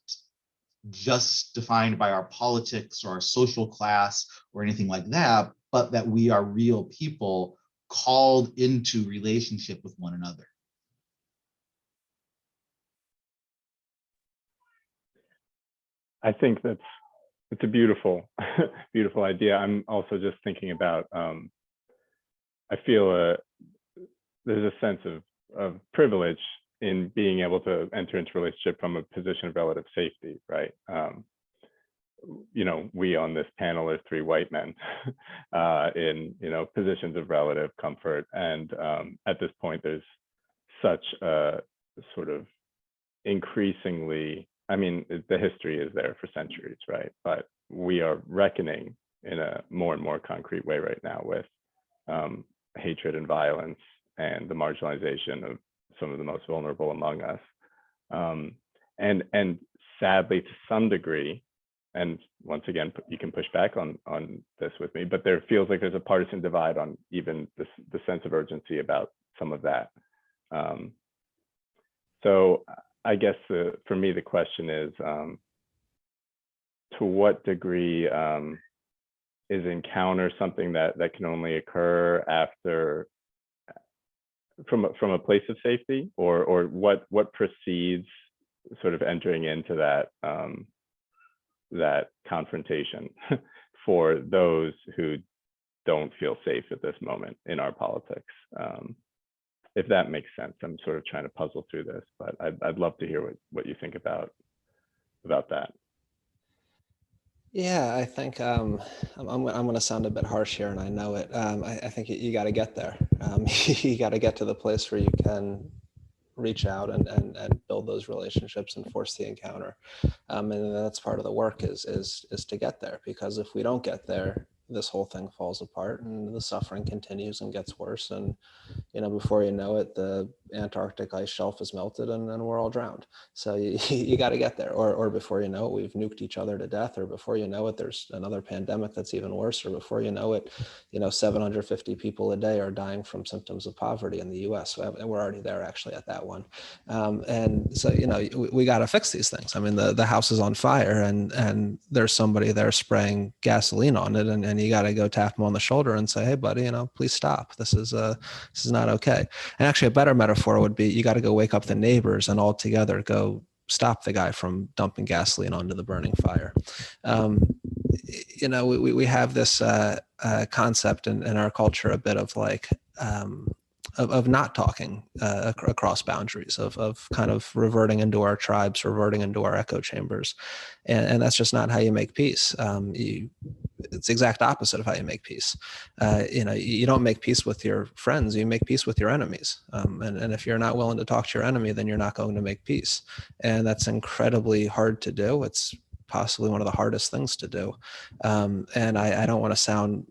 Speaker 4: just defined by our politics or our social class or anything like that, but that we are real people called into relationship with one another.
Speaker 2: I think it's a beautiful, beautiful idea. I'm also just thinking about, I feel there's a sense of privilege in being able to enter into a relationship from a position of relative safety, right? We on this panel are three white men in, positions of relative comfort. And at this point, there's such a sort of increasingly, the history is there for centuries, right? But we are reckoning in a more and more concrete way right now with hatred and violence and the marginalization of some of the most vulnerable among us. And sadly, to some degree, and once again, you can push back on this with me, but there feels like there's a partisan divide on even the sense of urgency about some of that. So I guess for me, the question is, to what degree is encounter something that can only occur after, from a place of safety, or what precedes sort of entering into that confrontation for those who don't feel safe at this moment in our politics? If that makes sense. I'm sort of trying to puzzle through this, but I'd love to hear what you think about that.
Speaker 3: Yeah, I think I'm going to sound a bit harsh here, and I know it. I think you got to get there. You got to get to the place where you can reach out and build those relationships and force the encounter. And that's part of the work is to get there, because if we don't get there, this whole thing falls apart and the suffering continues and gets worse. And before you know it, the Antarctic ice shelf is melted and we're all drowned. So you got to get there, or before you know it, we've nuked each other to death, or before you know it, there's another pandemic that's even worse, or before you know it, 750 people a day are dying from symptoms of poverty in the US. And we're already there actually at that one. And so, we got to fix these things. The house is on fire and there's somebody there spraying gasoline on it, and you got to go tap them on the shoulder and say, hey buddy, please stop. This is not okay. And actually a better metaphor would be, you got to go wake up the neighbors and all together go stop the guy from dumping gasoline onto the burning fire. We have this concept in our culture, a bit of like, of not talking across boundaries, of kind of reverting into our tribes, reverting into our echo chambers. And that's just not how you make peace. It's the exact opposite of how you make peace. You don't make peace with your friends, you make peace with your enemies. And if you're not willing to talk to your enemy, then you're not going to make peace. And that's incredibly hard to do. It's possibly one of the hardest things to do. And I don't want to sound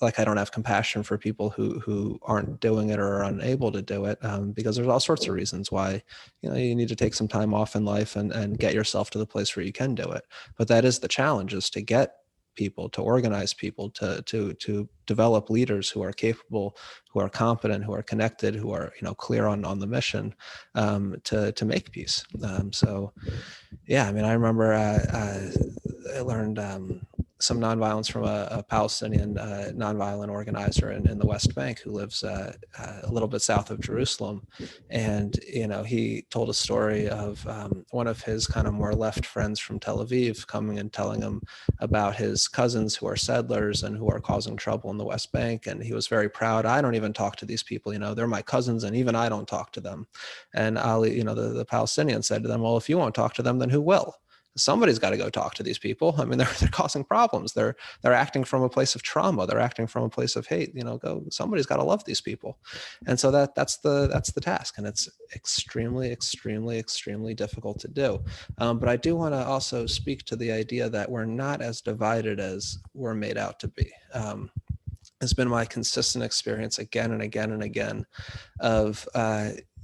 Speaker 3: like I don't have compassion for people who aren't doing it or are unable to do it, because there's all sorts of reasons why you need to take some time off in life and get yourself to the place where you can do it. But that is the challenge, is to get people, to organize people, to develop leaders who are capable, who are competent, who are connected, who are clear on the mission, to make peace. So yeah, I remember I learned some nonviolence from a Palestinian nonviolent organizer in the West Bank who lives a little bit south of Jerusalem. And, he told a story of one of his kind of more left friends from Tel Aviv coming and telling him about his cousins who are settlers and who are causing trouble in the West Bank. And he was very proud. I don't even talk to these people, they're my cousins, and even I don't talk to them. And Ali, the Palestinian said to them, well, if you won't talk to them, then who will? somebody's got to go talk to these people. I mean, they're causing problems. They're acting from a place of trauma. They're acting from a place of hate. Somebody's got to love these people. And so that's the task, and it's extremely, extremely, extremely difficult to do. But I do want to also speak to the idea that we're not as divided as we're made out to be. It's been my consistent experience again and again and again of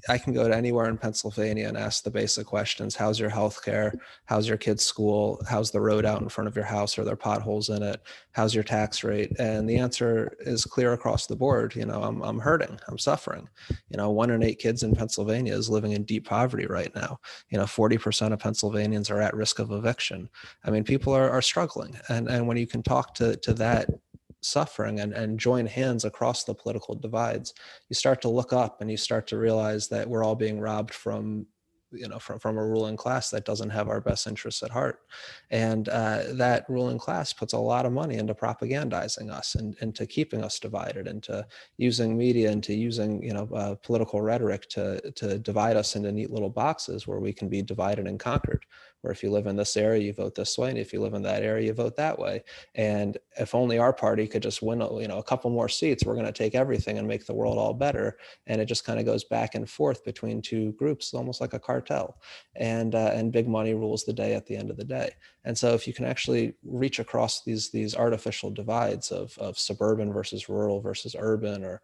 Speaker 3: I can go to anywhere in Pennsylvania and ask the basic questions. How's your health care? How's your kid's school? How's the road out in front of your house? Are there potholes in it? How's your tax rate? And the answer is clear across the board. I'm hurting, I'm suffering. 1 in 8 kids in Pennsylvania is living in deep poverty right now. 40% of Pennsylvanians are at risk of eviction. I mean, people are struggling. And when you can talk to that suffering and join hands across the political divides, you start to look up and you start to realize that we're all being robbed from a ruling class that doesn't have our best interests at heart. And that ruling class puts a lot of money into propagandizing us and into keeping us divided, into using media, into using political rhetoric to divide us into neat little boxes where we can be divided and conquered, where if you live in this area, you vote this way, and if you live in that area, you vote that way. And if only our party could just win a couple more seats, we're going to take everything and make the world all better. And it just kind of goes back and forth between two groups, almost like a cartel. And big money rules the day at the end of the day. And so if you can actually reach across these artificial divides of suburban versus rural versus urban, or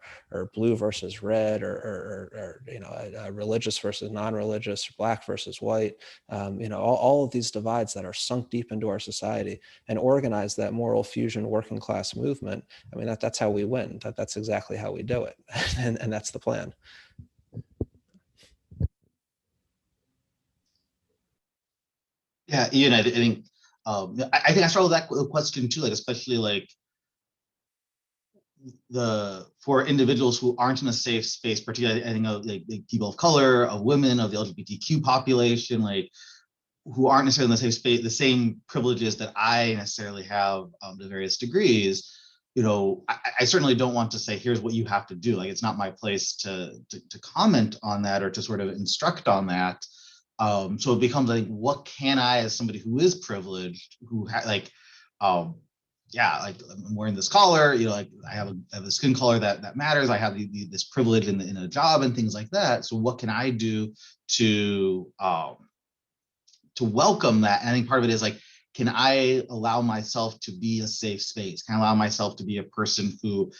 Speaker 3: blue versus red, or religious versus non-religious, black versus white, all of these divides that are sunk deep into our society, and organize that moral fusion working class movement, I mean, that's how we win. That's exactly how we do it. And that's the plan.
Speaker 4: Yeah, Ian, I think I think I struggle with that question too, like especially like for individuals who aren't in a safe space, particularly I think of like people of color, of women, of the LGBTQ population, like who aren't necessarily in the safe space, the same privileges that I necessarily have to various degrees. I certainly don't want to say, here's what you have to do. Like, it's not my place to comment on that or to sort of instruct on that. So it becomes like, what can I, as somebody who is privileged, who like I'm wearing this collar, like I have a skin color that matters. I have this privilege in a job and things like that. So what can I do to welcome that? And I think part of it is like, can I allow myself to be a safe space? Can I allow myself to be a person who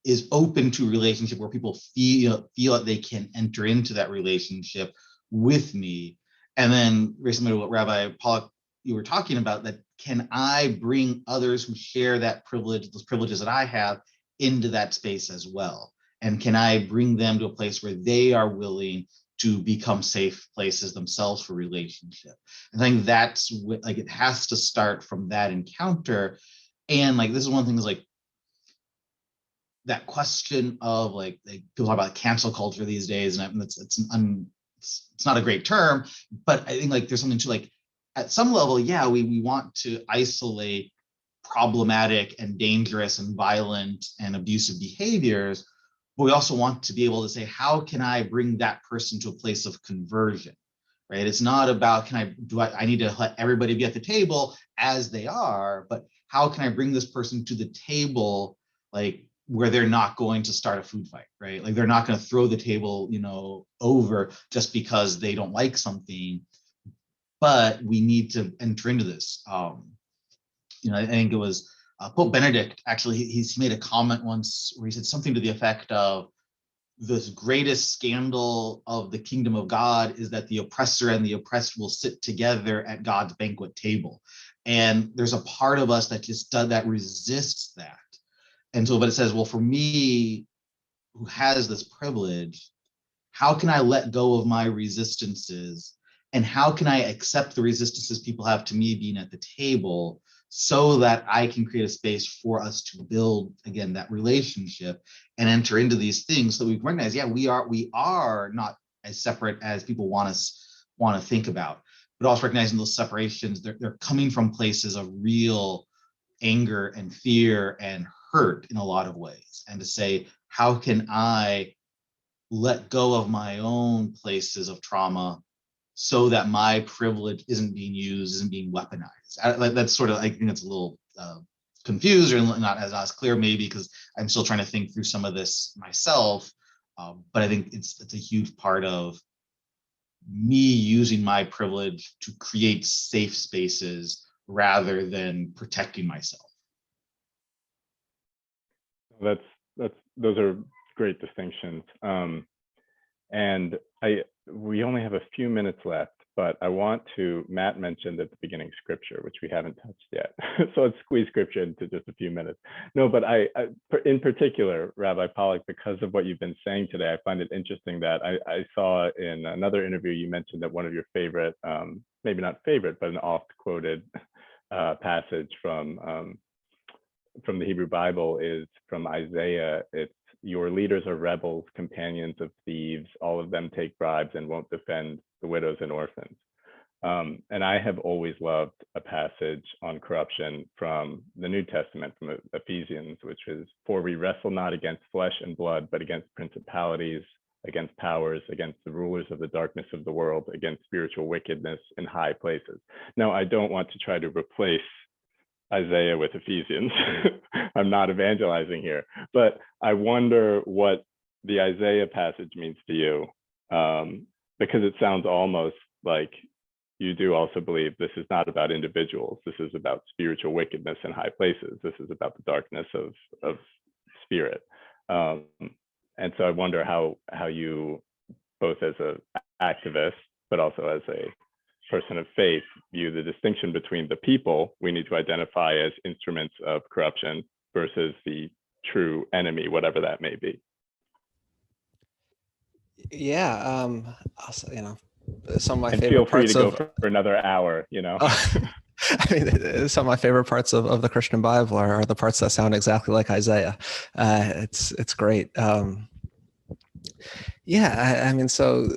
Speaker 4: is open to relationship, where people feel that they can enter into that relationship with me? And then recently, what Rabbi Pollack, you were talking about, that can I bring others who share that privilege, those privileges that I have, into that space as well? And can I bring them to a place where they are willing to become safe places themselves for relationship? And I think that's like, it has to start from that encounter. And like, this is one thing, is like that question of like people talk about cancel culture these days, and it's not a great term, but I think like there's something to like, at some level, yeah, we want to isolate problematic and dangerous and violent and abusive behaviors, but we also want to be able to say, how can I bring that person to a place of conversion, right? It's not about, I need to let everybody be at the table as they are, but how can I bring this person to the table, like where they're not going to start a food fight, right? Like they're not going to throw the table, over just because they don't like something, but we need to enter into this. I think it was Pope Benedict, actually, he's made a comment once where he said something to the effect of, the greatest scandal of the kingdom of God is that the oppressor and the oppressed will sit together at God's banquet table. And there's a part of us that just does that, resists that. And so, but it says, well, for me, who has this privilege, how can I let go of my resistances? And how can I accept the resistances people have to me being at the table, so that I can create a space for us to build, again, that relationship and enter into these things, so we can recognize, yeah, we are not as separate as people want to think about, but also recognizing those separations, they're coming from places of real anger and fear and hurt in a lot of ways. And to say, how can I let go of my own places of trauma so that my privilege isn't being used, isn't being weaponized. That's sort of, I think it's a little confused or not as clear maybe because I'm still trying to think through some of this myself. But I think it's a huge part of me using my privilege to create safe spaces rather than protecting myself.
Speaker 2: Those are great distinctions. And we only have a few minutes left, but I want to, Matt mentioned at the beginning scripture, which we haven't touched yet. So let's squeeze scripture into just a few minutes. No, but in particular, Rabbi Pollack, because of what you've been saying today, I find it interesting that I saw in another interview, you mentioned that one of your favorite, maybe not favorite, but an oft quoted passage from the Hebrew Bible is from Isaiah. It's, your leaders are rebels, companions of thieves. All of them take bribes and won't defend the widows and orphans. And I have always loved a passage on corruption from the New Testament, from Ephesians, which is, for we wrestle not against flesh and blood, but against principalities, against powers, against the rulers of the darkness of the world, against spiritual wickedness in high places. Now, I don't want to try to replace Isaiah with Ephesians. I'm not evangelizing here, but I wonder what the Isaiah passage means to you, because it sounds almost like you do also believe this is not about individuals. This is about spiritual wickedness in high places. This is about the darkness of spirit. And so I wonder how you, both as an activist, but also as a person of faith, view the distinction between the people we need to identify as instruments of corruption versus the true enemy, whatever that may be.
Speaker 3: Yeah, also, some of my
Speaker 2: and
Speaker 3: favorite
Speaker 2: feel free
Speaker 3: parts
Speaker 2: to go
Speaker 3: of
Speaker 2: for another hour.
Speaker 3: I mean, some of my favorite parts of the Christian Bible are the parts that sound exactly like Isaiah. It's great. I mean, so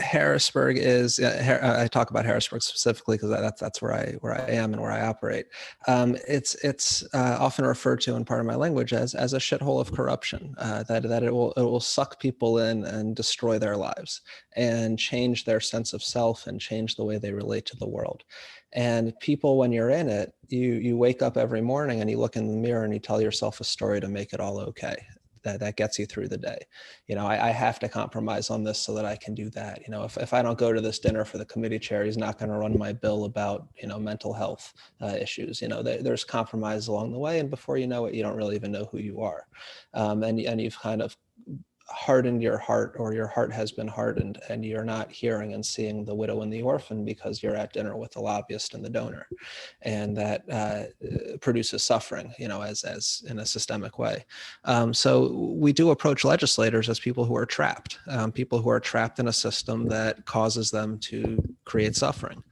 Speaker 3: Harrisburg is, I talk about Harrisburg specifically because that's where I am and where I operate. It's often referred to in part of my language as a shithole of corruption, that it will suck people in and destroy their lives and change their sense of self and change the way they relate to the world. And people, when you're in it, you wake up every morning and you look in the mirror and you tell yourself a story to make it all okay. That gets you through the day. I have to compromise on this so that I can do that. If I don't go to this dinner for the committee chair, he's not going to run my bill about, mental health issues. There's compromise along the way. And before you know it, you don't really even know who you are. And you've kind of hardened your heart, or your heart has been hardened, and you're not hearing and seeing the widow and the orphan because you're at dinner with the lobbyist and the donor. And that produces suffering, as in a systemic way. So we do approach legislators as people who are trapped in a system that causes them to create suffering,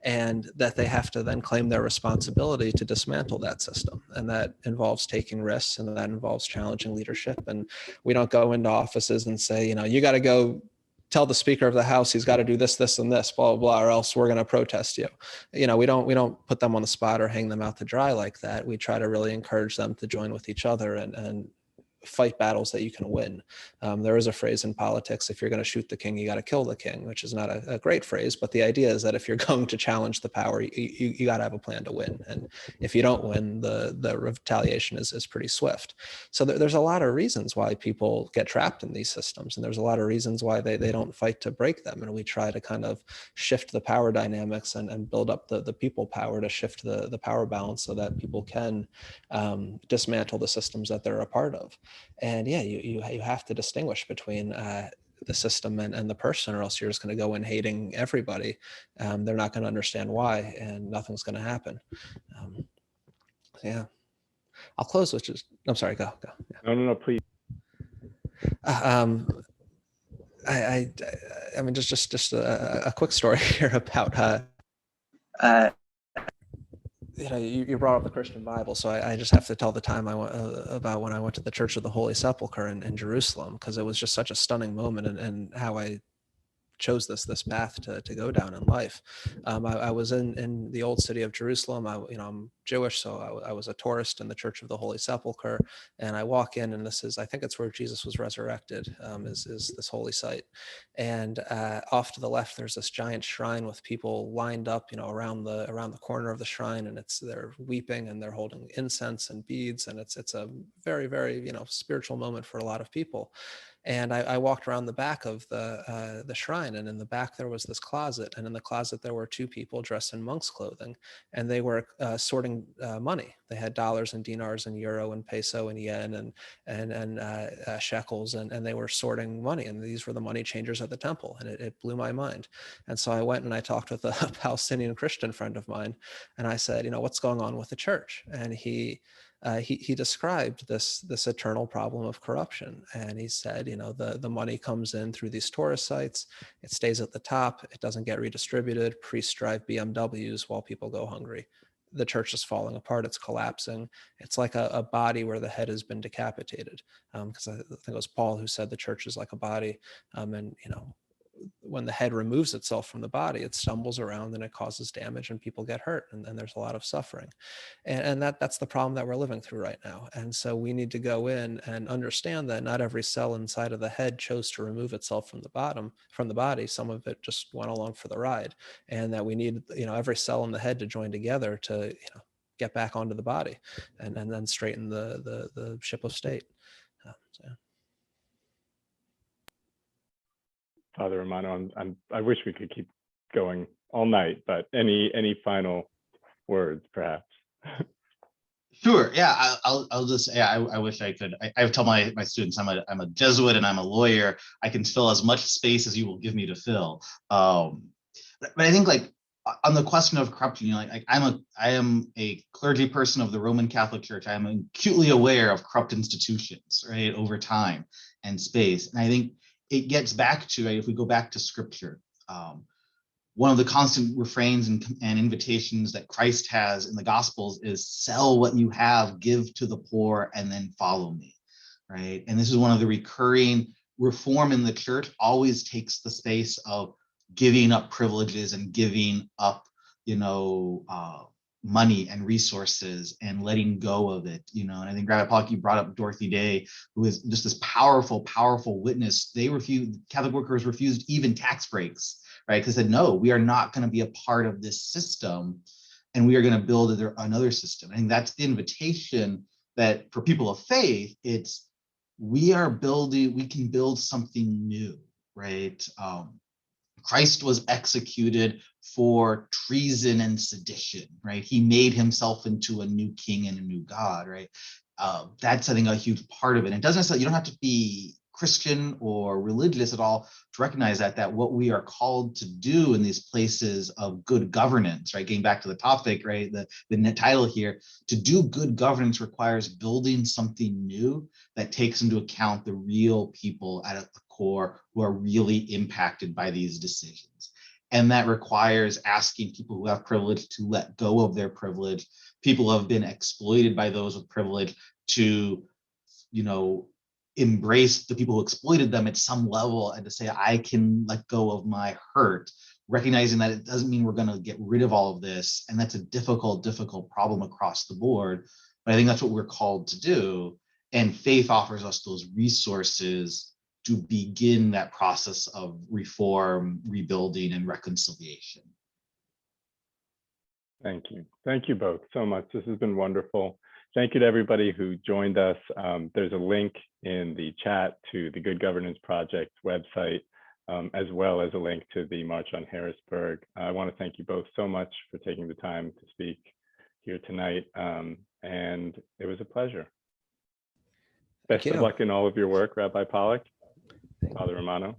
Speaker 3: and that they have to then claim their responsibility to dismantle that system. And that involves taking risks, and that involves challenging leadership. And we don't go into offices and say, you got to go tell the Speaker of the House he's got to do this, this, and this, blah, blah, blah, or else we're going to protest you. We don't put them on the spot or hang them out to dry like that. We try to really encourage them to join with each other and fight battles that you can win. There is a phrase in politics, if you're going to shoot the king, you got to kill the king, which is not a great phrase, but the idea is that if you're going to challenge the power, you got to have a plan to win. And if you don't win, the retaliation is pretty swift. So there's a lot of reasons why people get trapped in these systems. And there's a lot of reasons why they don't fight to break them. And we try to kind of shift the power dynamics and build up the people power to shift the power balance so that people can dismantle the systems that they're a part of. And you have to distinguish between the system and the person, or else you're just going to go in hating everybody. They're not going to understand why, and nothing's going to happen. I'll close with just, I'm sorry, go. Yeah.
Speaker 2: No, please.
Speaker 3: I mean, just a quick story here about you brought up the Christian Bible, so I just have to tell the time about when I went to the Church of the Holy Sepulchre in Jerusalem, because it was just such a stunning moment, and how I chose this path to go down in life. I was in the old city of Jerusalem. I'm Jewish, so I was a tourist in the Church of the Holy Sepulchre, and I walk in, and I think it's where Jesus was resurrected, is this holy site. And off to the left, there's this giant shrine with people lined up, around the corner of the shrine, and they're weeping and they're holding incense and beads, and it's a very, very, spiritual moment for a lot of people. And I walked around the back of the shrine, and in the back there was this closet, and in the closet there were two people dressed in monk's clothing, and they were sorting money. They had dollars and dinars and euro and peso and yen and shekels, and they were sorting money, and these were the money changers at the temple, and it blew my mind. And so I went and I talked with a Palestinian Christian friend of mine, and I said, what's going on with the church? And he described this eternal problem of corruption. And he said, the money comes in through these tourist sites, it stays at the top, it doesn't get redistributed, priests drive BMWs while people go hungry. The church is falling apart, it's collapsing. It's like a body where the head has been decapitated. Because I think it was Paul who said the church is like a body. And when the head removes itself from the body, it stumbles around and it causes damage and people get hurt, and there's a lot of suffering. And that's the problem that we're living through right now. And so we need to go in and understand that not every cell inside of the head chose to remove itself from the body. Some of it just went along for the ride, and that we need, every cell in the head to join together to, get back onto the body and then straighten the ship of state. So.
Speaker 2: Father Romano, I wish we could keep going all night, but any final words, perhaps?
Speaker 4: Sure. Yeah, I'll just. Yeah, I wish I could. I tell my students I'm a Jesuit and I'm a lawyer. I can fill as much space as you will give me to fill. But I think, like, on the question of corruption, I am a clergy person of the Roman Catholic Church. I am acutely aware of corrupt institutions, right, over time and space. And I think it gets back to, right, if we go back to Scripture, one of the constant refrains and invitations that Christ has in the Gospels is sell what you have, give to the poor, and then follow me, right? And this is one of the recurring reform in the church, always takes the space of giving up privileges and giving up, money and resources and letting go of it, and I think Rabbi Pollock, you brought up Dorothy Day, who is just this powerful witness. Catholic workers refused even tax breaks, right? Because they said, no, we are not going to be a part of this system, and we are going to build another system. I think that's the invitation that for people of faith, we can build something new, right? Christ was executed for treason and sedition, right? He made himself into a new king and a new God, right? That's, I think, a huge part of it. And it doesn't necessarily, you don't have to be Christian or religious at all to recognize that what we are called to do in these places of good governance, right? Getting back to the topic, right? The title here, to do good governance requires building something new that takes into account the real people at the core who are really impacted by these decisions. And that requires asking people who have privilege to let go of their privilege, people who have been exploited by those with privilege to, embrace the people who exploited them at some level and to say, I can let go of my hurt, recognizing that it doesn't mean we're going to get rid of all of this. And that's a difficult problem across the board. But I think that's what we're called to do. And faith offers us those resources to begin that process of reform, rebuilding, and reconciliation.
Speaker 2: Thank you. Thank you both so much. This has been wonderful. Thank you to everybody who joined us. There's a link in the chat to the Good Governance Project website, as well as a link to the March on Harrisburg. I want to thank you both so much for taking the time to speak here tonight. And it was a pleasure. Best of luck in all of your work, Rabbi Pollock, Father Romano.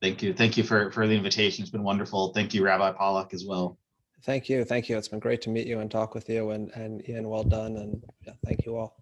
Speaker 4: Thank you. Thank you for the invitation. It's been wonderful. Thank you, Rabbi Pollock, as well.
Speaker 3: Thank you. Thank you. It's been great to meet you and talk with you, and Ian, well done. And yeah, thank you all.